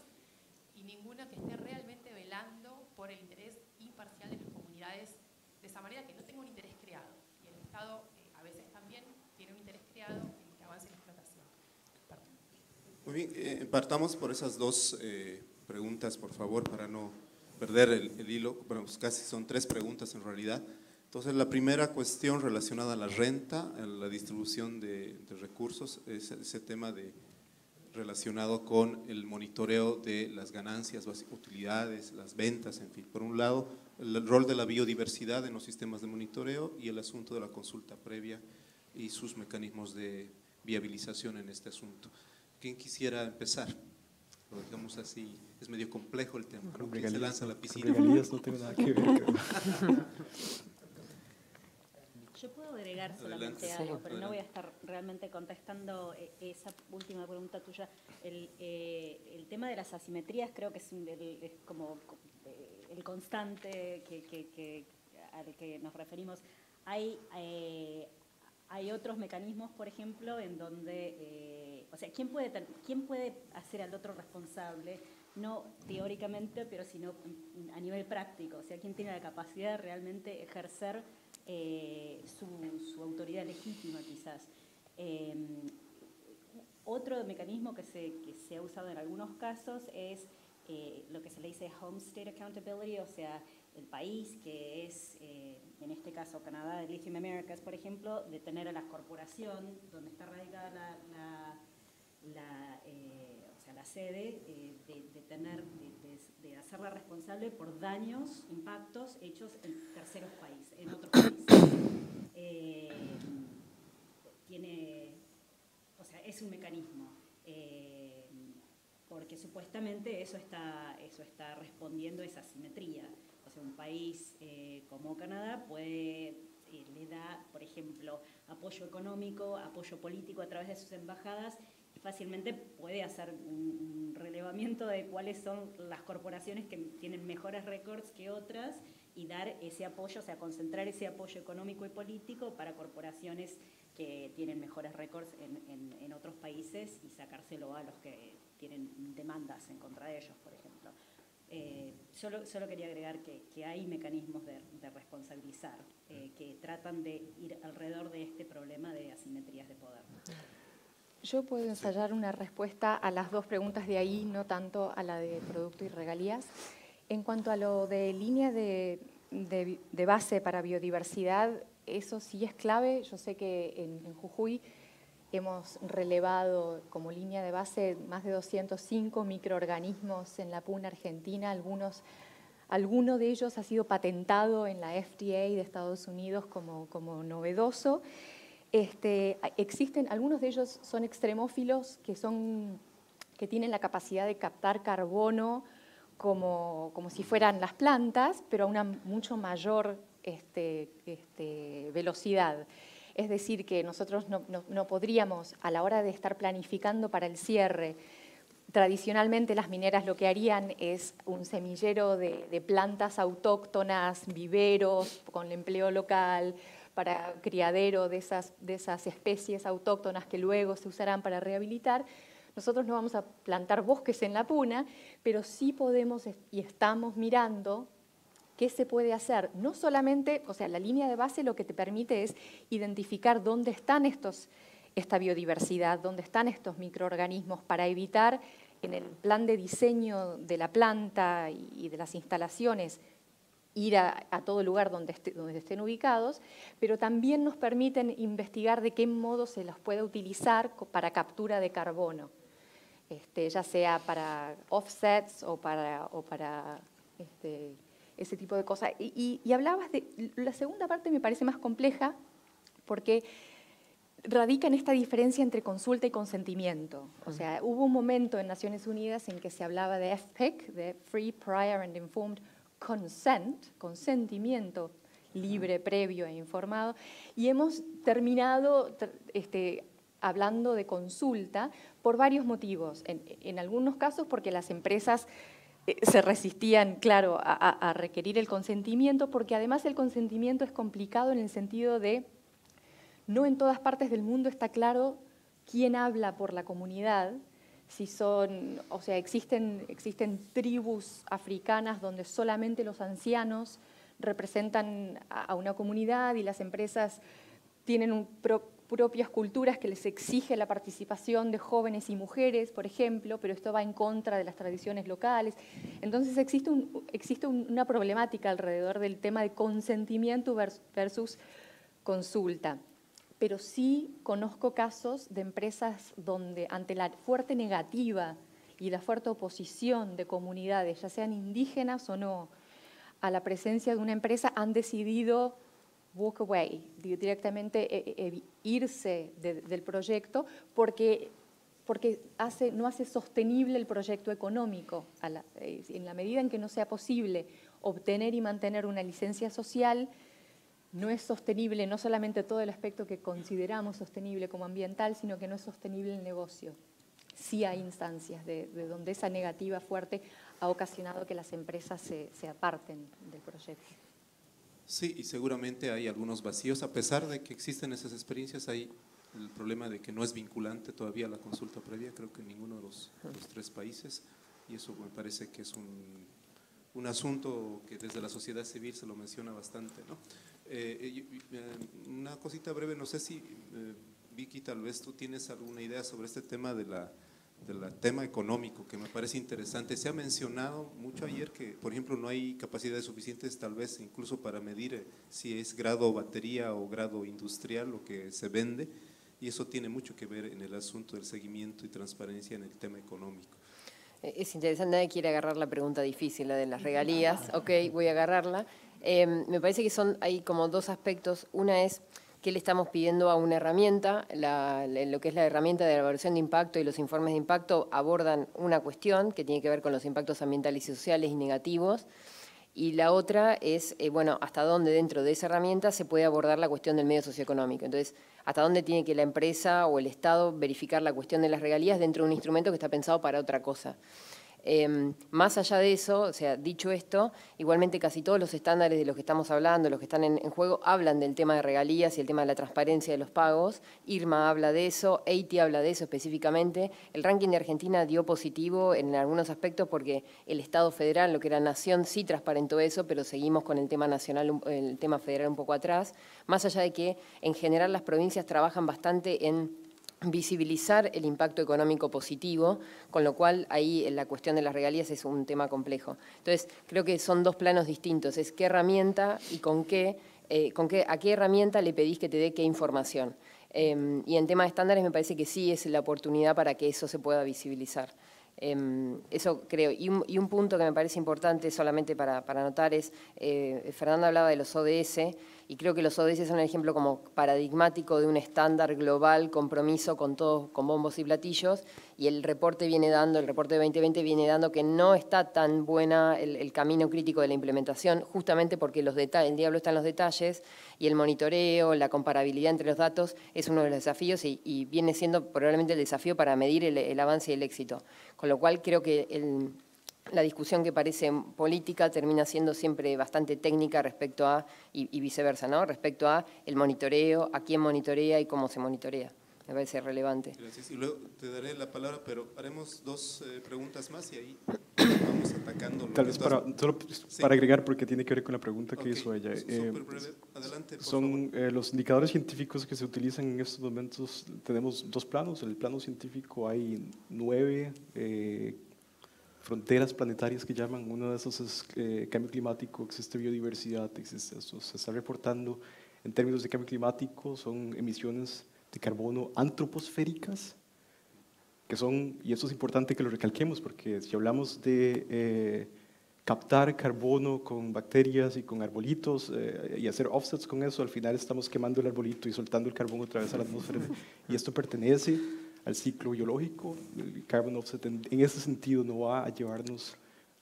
y ninguno que esté realmente velando por el interés imparcial de las comunidades, de esa manera que no tenga un interés creado. Y el Estado a veces también tiene un interés creado en que avance la explotación. Perdón. Muy bien, partamos por esas dos preguntas, por favor, para no perder el hilo. Bueno, pues casi son 3 preguntas en realidad. Entonces, la primera cuestión relacionada a la renta, a la distribución de recursos, es ese tema relacionado con el monitoreo de las ganancias, las utilidades, las ventas, en fin. Por un lado, el rol de la biodiversidad en los sistemas de monitoreo y el asunto de la consulta previa y sus mecanismos de viabilización en este asunto. ¿Quién quisiera empezar? Lo digamos así, es medio complejo el tema, ¿no? ¿Quién se lanza a la piscina? Con regalías no tengo nada que ver, creo. Yo puedo agregar solamente algo, pero no voy a estar realmente contestando esa última pregunta tuya. El tema de las asimetrías creo que es como el constante al que nos referimos. Hay otros mecanismos, por ejemplo, en donde, o sea, ¿quién puede hacer al otro responsable? No teóricamente, pero sino a nivel práctico. O sea, ¿quién tiene la capacidad de realmente ejercer su autoridad legítima, quizás? Otro mecanismo que se ha usado en algunos casos es lo que se le dice Home State Accountability, o sea, el país que es, en este caso Canadá, de Lithium Americas, por ejemplo, de tener a la corporación donde está radicada la sede, de hacerla responsable por daños, impactos hechos en terceros países, en otros países. O sea, es un mecanismo, porque supuestamente eso está respondiendo a esa asimetría. O sea, un país como Canadá le da, por ejemplo, apoyo económico, apoyo político a través de sus embajadas, y fácilmente puede hacer un relevamiento de cuáles son las corporaciones que tienen mejores récords que otras y dar ese apoyo, o sea, concentrar ese apoyo económico y político para corporaciones que tienen mejores récords en otros países y sacárselo a los que tienen demandas en contra de ellos, por ejemplo. Solo quería agregar que hay mecanismos de responsabilizar que tratan de ir alrededor de este problema de asimetrías de poder. Yo puedo ensayar una respuesta a las 2 preguntas de ahí, no tanto a la de producto y regalías. En cuanto a lo de línea de base para biodiversidad, eso sí es clave. Yo sé que en Jujuy hemos relevado como línea de base más de 205 microorganismos en la puna argentina. Alguno de ellos ha sido patentado en la FDA de Estados Unidos como novedoso. Existen, algunos de ellos son extremófilos que tienen la capacidad de captar carbono como si fueran las plantas, pero a una mucho mayor velocidad. Es decir, que nosotros no podríamos, a la hora de estar planificando para el cierre, tradicionalmente las mineras lo que harían es un semillero de plantas autóctonas, viveros con el empleo local, para criadero de esas especies autóctonas que luego se usarán para rehabilitar. Nosotros no vamos a plantar bosques en la puna, pero sí podemos y estamos mirando qué se puede hacer. No solamente, o sea, la línea de base lo que te permite es identificar dónde están esta biodiversidad, dónde están estos microorganismos para evitar en el plan de diseño de la planta y de las instalaciones ir a todo lugar donde estén ubicados, pero también nos permiten investigar de qué modo se los puede utilizar para captura de carbono, ya sea para offsets o para ese tipo de cosas. Y hablabas de, la segunda parte me parece más compleja porque radica en esta diferencia entre consulta y consentimiento. O sea, hubo un momento en Naciones Unidas en que se hablaba de FPIC, de Free, Prior and Informed Consent, consentimiento libre, previo e informado, y hemos terminado hablando de consulta por varios motivos. En algunos casos porque las empresas se resistían, claro, a requerir el consentimiento, porque además el consentimiento es complicado en el sentido de No en todas partes del mundo está claro quién habla por la comunidad, si son, o sea, existen tribus africanas donde solamente los ancianos representan a una comunidad y las empresas tienen propias culturas que les exige la participación de jóvenes y mujeres, por ejemplo, pero esto va en contra de las tradiciones locales. Entonces existe una problemática alrededor del tema de consentimiento versus consulta. Pero sí conozco casos de empresas donde ante la fuerte negativa y la fuerte oposición de comunidades, ya sean indígenas o no, a la presencia de una empresa, han decidido walk away, directamente irse del proyecto porque no hace sostenible el proyecto económico. En la medida en que no sea posible obtener y mantener una licencia social, no es sostenible no solamente todo el aspecto que consideramos sostenible como ambiental, sino que no es sostenible el negocio. Sí hay instancias de donde esa negativa fuerte ha ocasionado que las empresas se aparten del proyecto. Sí, y seguramente hay algunos vacíos. A pesar de que existen esas experiencias, hay el problema de que no es vinculante todavía la consulta previa, creo que en ninguno de los 3 países, y eso me parece que es un asunto que desde la sociedad civil se lo menciona bastante, ¿no? Una cosita breve, no sé si Vicky, tal vez tú tienes alguna idea sobre este tema del tema económico, que me parece interesante. Se ha mencionado mucho ayer que, por ejemplo, no hay capacidades suficientes tal vez incluso para medir si es grado batería o grado industrial lo que se vende, y eso tiene mucho que ver en el asunto del seguimiento y transparencia en el tema económico. Es interesante, nadie quiere agarrar la pregunta difícil, la de las regalías. Ok, voy a agarrarla. Me parece que hay como 2 aspectos. Una es qué le estamos pidiendo a una herramienta. Lo que es la herramienta de la evaluación de impacto y los informes de impacto abordan una cuestión que tiene que ver con los impactos ambientales y sociales y negativos. Y la otra es, bueno, hasta dónde dentro de esa herramienta se puede abordar la cuestión del medio socioeconómico. Entonces, hasta dónde tiene que la empresa o el Estado verificar la cuestión de las regalías dentro de un instrumento que está pensado para otra cosa. Más allá de eso, o sea, dicho esto, igualmente casi todos los estándares de los que estamos hablando, los que están en juego, hablan del tema de regalías y el tema de la transparencia de los pagos. IRMA habla de eso, EITI habla de eso específicamente. El ranking de Argentina dio positivo en algunos aspectos porque el Estado federal, lo que era nación, sí transparentó eso, pero seguimos con el tema nacional, el tema federal un poco atrás. Más allá de que en general las provincias trabajan bastante en visibilizar el impacto económico positivo, con lo cual ahí la cuestión de las regalías es un tema complejo. Entonces, creo que son 2 planos distintos, es qué herramienta y a qué herramienta le pedís que te dé qué información. Y en tema de estándares me parece que sí es la oportunidad para que eso se pueda visibilizar. Eso creo. Y un punto que me parece importante solamente para anotar es, Fernanda hablaba de los ODS, y creo que los ODS son un ejemplo como paradigmático de un estándar global, compromiso con todos, con bombos y platillos, y el reporte de 2020 viene dando que no está tan buena el camino crítico de la implementación, justamente porque el diablo está en los detalles, y el monitoreo, la comparabilidad entre los datos es uno de los desafíos, y viene siendo probablemente el desafío para medir el avance y el éxito. Con lo cual creo que la discusión que parece política termina siendo siempre bastante técnica respecto a, y viceversa, ¿no? Respecto a el monitoreo, a quién monitorea y cómo se monitorea. Me parece relevante. Gracias. Y luego te daré la palabra, pero haremos 2 preguntas más y ahí vamos atacando. Tal vez solo para agregar, porque tiene que ver con la pregunta que hizo ella. Súper breve. Adelante, por son favor. Los indicadores científicos que se utilizan en estos momentos. Tenemos 2 planos. En el plano científico hay 9 fronteras planetarias que llaman. Uno de esos es cambio climático, existe biodiversidad, eso se está reportando. En términos de cambio climático son emisiones de carbono antroposféricas, que son, y eso es importante que lo recalquemos, porque si hablamos de captar carbono con bacterias y con arbolitos y hacer offsets con eso, al final estamos quemando el arbolito y soltando el carbono otra vez a la atmósfera, y esto pertenece al ciclo biológico. El carbon offset en ese sentido no va a llevarnos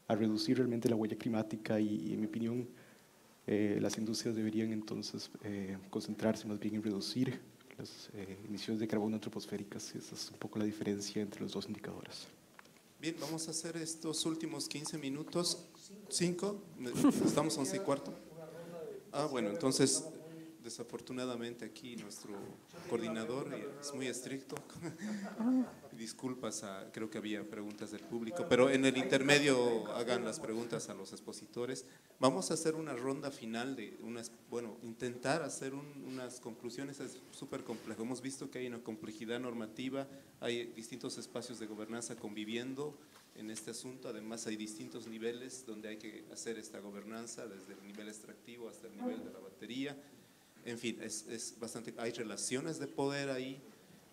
a reducir realmente la huella climática, y en mi opinión las industrias deberían entonces concentrarse más bien en reducir las emisiones de carbono antroposféricas. Esa es un poco la diferencia entre los 2 indicadores. Bien, vamos a hacer estos últimos 15 minutos. 5, estamos a 11:15. Bueno, entonces desafortunadamente aquí nuestro coordinador es muy estricto. Disculpas, creo que había preguntas del público, pero en el intermedio hagan las preguntas a los expositores. Vamos a hacer una ronda final de intentar hacer unas conclusiones. Es súper complejo. Hemos visto que hay una complejidad normativa, hay distintos espacios de gobernanza conviviendo en este asunto. Además hay distintos niveles donde hay que hacer esta gobernanza, desde el nivel extractivo hasta el nivel de la batería. En fin, es bastante, hay relaciones de poder ahí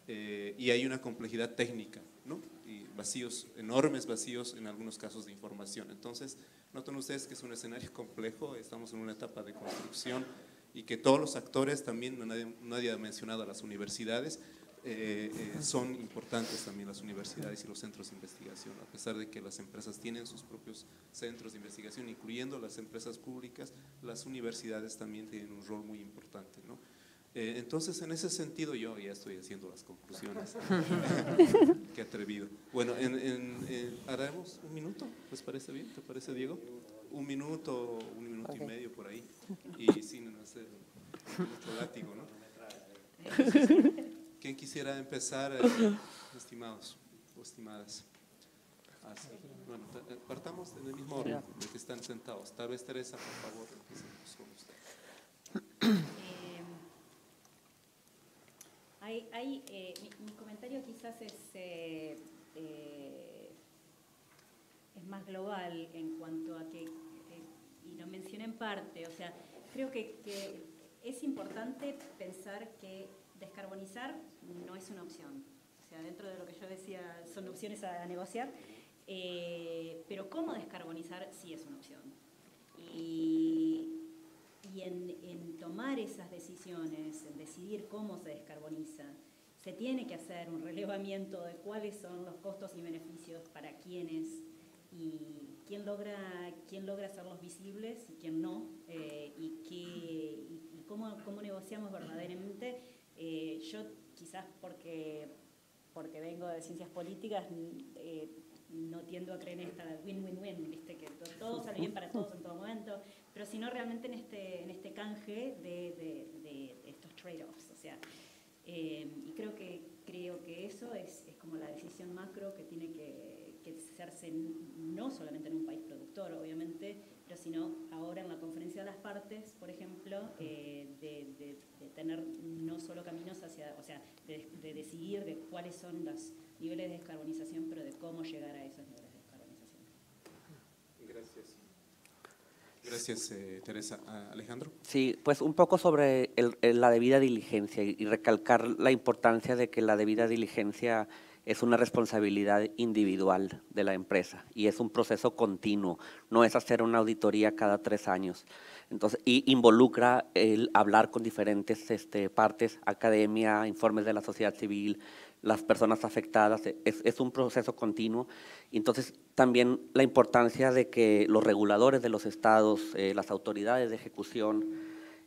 y hay una complejidad técnica, ¿no? Y vacíos, enormes vacíos en algunos casos de información. Entonces, noten ustedes que es un escenario complejo, estamos en una etapa de construcción y que todos los actores, también nadie ha mencionado a las universidades, son importantes también las universidades y los centros de investigación, a pesar de que las empresas tienen sus propios centros de investigación, incluyendo las empresas públicas, las universidades también tienen un rol muy importante, ¿no? Entonces, en ese sentido, yo ya estoy haciendo las conclusiones. Qué atrevido. Bueno, haremos un minuto, ¿les parece bien? ¿Te parece, Diego? Un minuto y medio por ahí, y sin hacer mucho látigo, ¿no? ¿Quién quisiera empezar, estimados o estimadas? Bueno, partamos en el mismo orden de que están sentados. Tal vez, Teresa, por favor, empecemos con usted. Mi comentario quizás es más global en cuanto a que, y lo mencioné en parte, o sea, creo que es importante pensar que descarbonizar no es una opción. O sea, dentro de lo que yo decía, son opciones a negociar, pero cómo descarbonizar sí es una opción. Y en tomar esas decisiones, en decidir cómo se descarboniza, se tiene que hacer un relevamiento de cuáles son los costos y beneficios para quiénes y quién logra hacerlos visibles y quién no, y cómo negociamos verdaderamente. Yo quizás porque vengo de ciencias políticas no tiendo a creer en esta win-win-win, ¿viste? Que todo sale bien para todos en todo momento, pero sino realmente en este canje de estos trade-offs, o sea, y creo que eso es como la decisión macro que tiene que hacerse no solamente en un país productor, obviamente, pero sino ahora en la conferencia de las partes, por ejemplo, de tener no solo caminos hacia, o sea, de decidir de cuáles son los niveles de descarbonización, pero de cómo llegar a esos niveles de descarbonización. Gracias, Teresa. Alejandro. Sí, pues un poco sobre la debida diligencia y recalcar la importancia de que la debida diligencia es una responsabilidad individual de la empresa y es un proceso continuo, no es hacer una auditoría cada 3 años. Entonces, y involucra el hablar con diferentes partes, academia, informes de la sociedad civil, las personas afectadas, es un proceso continuo. Entonces, también la importancia de que los reguladores de los estados, las autoridades de ejecución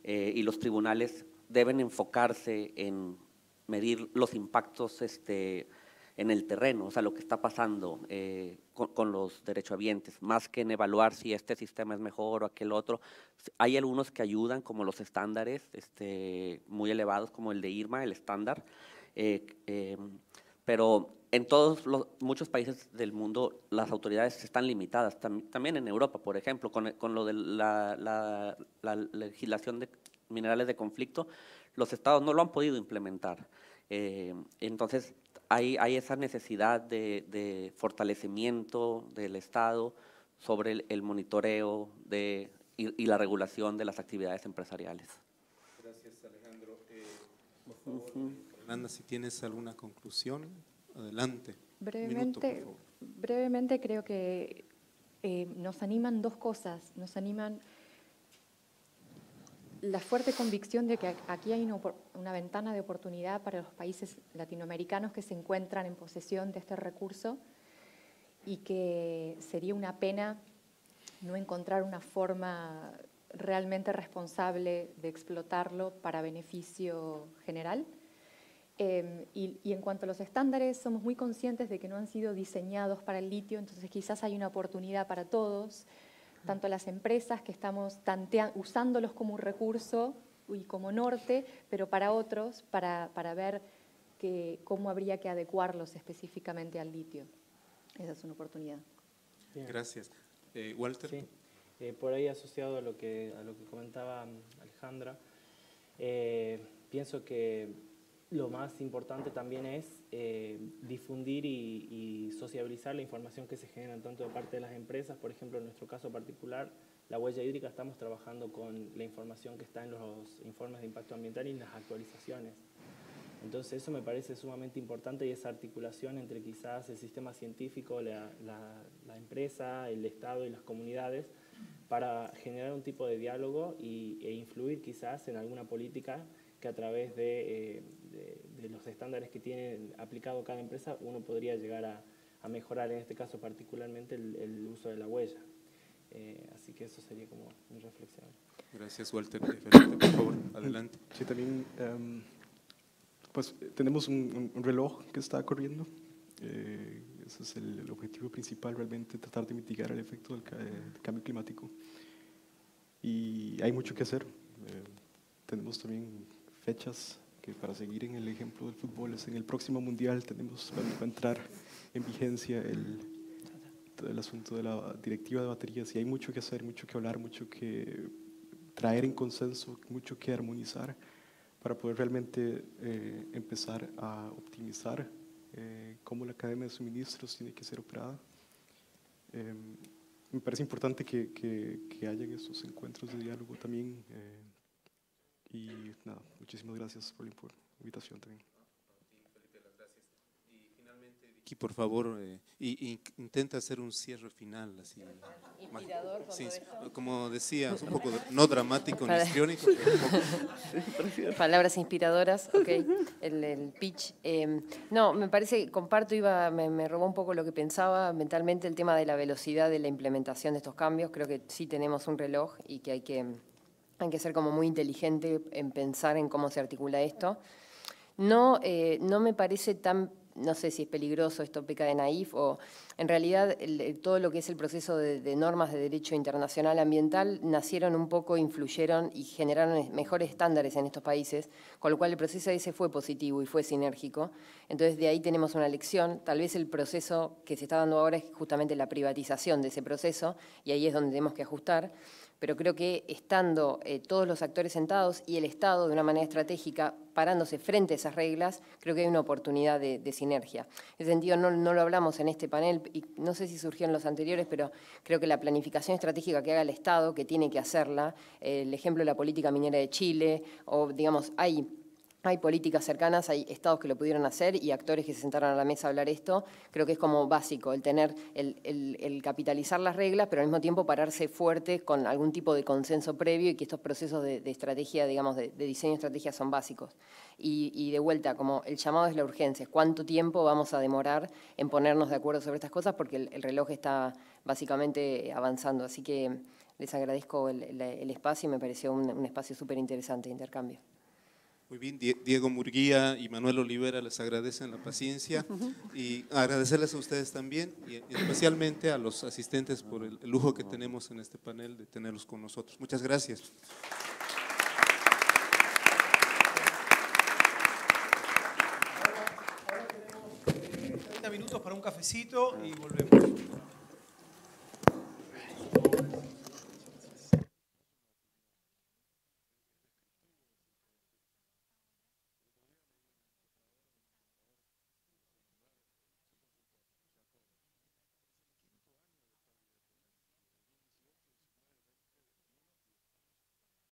y los tribunales deben enfocarse en medir los impactos en el terreno, o sea, lo que está pasando con los derechohabientes, más que en evaluar si este sistema es mejor o aquel otro. Hay algunos que ayudan, como los estándares muy elevados, como el de IRMA, el estándar, pero en muchos países del mundo las autoridades están limitadas, también en Europa, por ejemplo, con lo de la legislación de minerales de conflicto, los estados no lo han podido implementar. Entonces, hay esa necesidad de fortalecimiento del Estado sobre el monitoreo y la regulación de las actividades empresariales. Gracias, Alejandro. Por favor, Fernanda, si tienes alguna conclusión, adelante. Brevemente creo que nos animan 2 cosas. Nos animan la fuerte convicción de que aquí hay una ventana de oportunidad para los países latinoamericanos que se encuentran en posesión de este recurso y que sería una pena no encontrar una forma realmente responsable de explotarlo para beneficio general. Y en cuanto a los estándares, somos muy conscientes de que no han sido diseñados para el litio, entonces quizás hay una oportunidad para todos, tanto las empresas que estamos usándolos como un recurso como norte, pero para otros, para ver cómo habría que adecuarlos específicamente al litio. Esa es una oportunidad. Bien. Gracias. Walter. Sí. Por ahí asociado a lo que comentaba Alejandra, pienso que lo más importante también es difundir y sociabilizar la información que se genera tanto de parte de las empresas. Por ejemplo, en nuestro caso particular, la huella hídrica, estamos trabajando con la información que está en los informes de impacto ambiental y en las actualizaciones. Entonces eso me parece sumamente importante, y esa articulación entre quizás el sistema científico, la empresa, el Estado y las comunidades, para generar un tipo de diálogo e influir quizás en alguna política que a través de los estándares que tiene aplicado cada empresa uno podría llegar a mejorar, en este caso particularmente, el uso de la huella. Así que eso sería como mi reflexión. Gracias, Walter. Felipe, por favor, adelante. Sí, también pues tenemos un reloj que está corriendo. Ese es el objetivo principal, realmente, tratar de mitigar el efecto del cambio climático. Y hay mucho que hacer. Tenemos también fechas que, para seguir en el ejemplo del fútbol, es en el próximo mundial va a entrar en vigencia el asunto de la directiva de baterías, y hay mucho que hacer, mucho que hablar, mucho que traer en consenso, mucho que armonizar para poder realmente empezar a optimizar cómo la cadena de suministros tiene que ser operada. Me parece importante que hayan estos encuentros de diálogo también. Y nada, muchísimas gracias por la invitación también. Vicky, por favor, intenta hacer un cierre final. Así, inspirador. Sí, como decías, un poco no dramático ni histriónico, pero un poco. Palabras inspiradoras, ok, el pitch. No, me parece, comparto, me robó un poco lo que pensaba mentalmente, el tema de la velocidad de la implementación de estos cambios. Creo que sí tenemos un reloj y que hay que ser como muy inteligente en pensar en cómo se articula esto. No me parece tan, no sé si es peligroso, esto peca de naif, o en realidad todo lo que es el proceso de normas de derecho internacional ambiental nacieron un poco, influyeron y generaron mejores estándares en estos países, con lo cual el proceso ese fue positivo y fue sinérgico. Entonces de ahí tenemos una lección. Tal vez el proceso que se está dando ahora es justamente la privatización de ese proceso, y ahí es donde tenemos que ajustar. Pero creo que estando todos los actores sentados y el Estado de una manera estratégica parándose frente a esas reglas, creo que hay una oportunidad de sinergia. En ese sentido no lo hablamos en este panel, y no sé si surgió en los anteriores, pero creo que la planificación estratégica que haga el Estado, que tiene que hacerla, el ejemplo de la política minera de Chile, o digamos, hay políticas cercanas, hay estados que lo pudieron hacer y actores que se sentaron a la mesa a hablar esto. Creo que es como básico el tener, el capitalizar las reglas, pero al mismo tiempo pararse fuerte con algún tipo de consenso previo, y que estos procesos de estrategia, digamos, de diseño de estrategia son básicos. Y de vuelta, como el llamado es la urgencia, ¿cuánto tiempo vamos a demorar en ponernos de acuerdo sobre estas cosas? Porque el reloj está básicamente avanzando. Así que les agradezco el espacio, y me pareció un espacio súper interesante de intercambio. Muy bien, Diego Murguía y Manuel Olivera les agradecen la paciencia, y agradecerles a ustedes también, y especialmente a los asistentes por el lujo que tenemos en este panel de tenerlos con nosotros. Muchas gracias. Ahora tenemos 30 minutos para un cafecito y volvemos.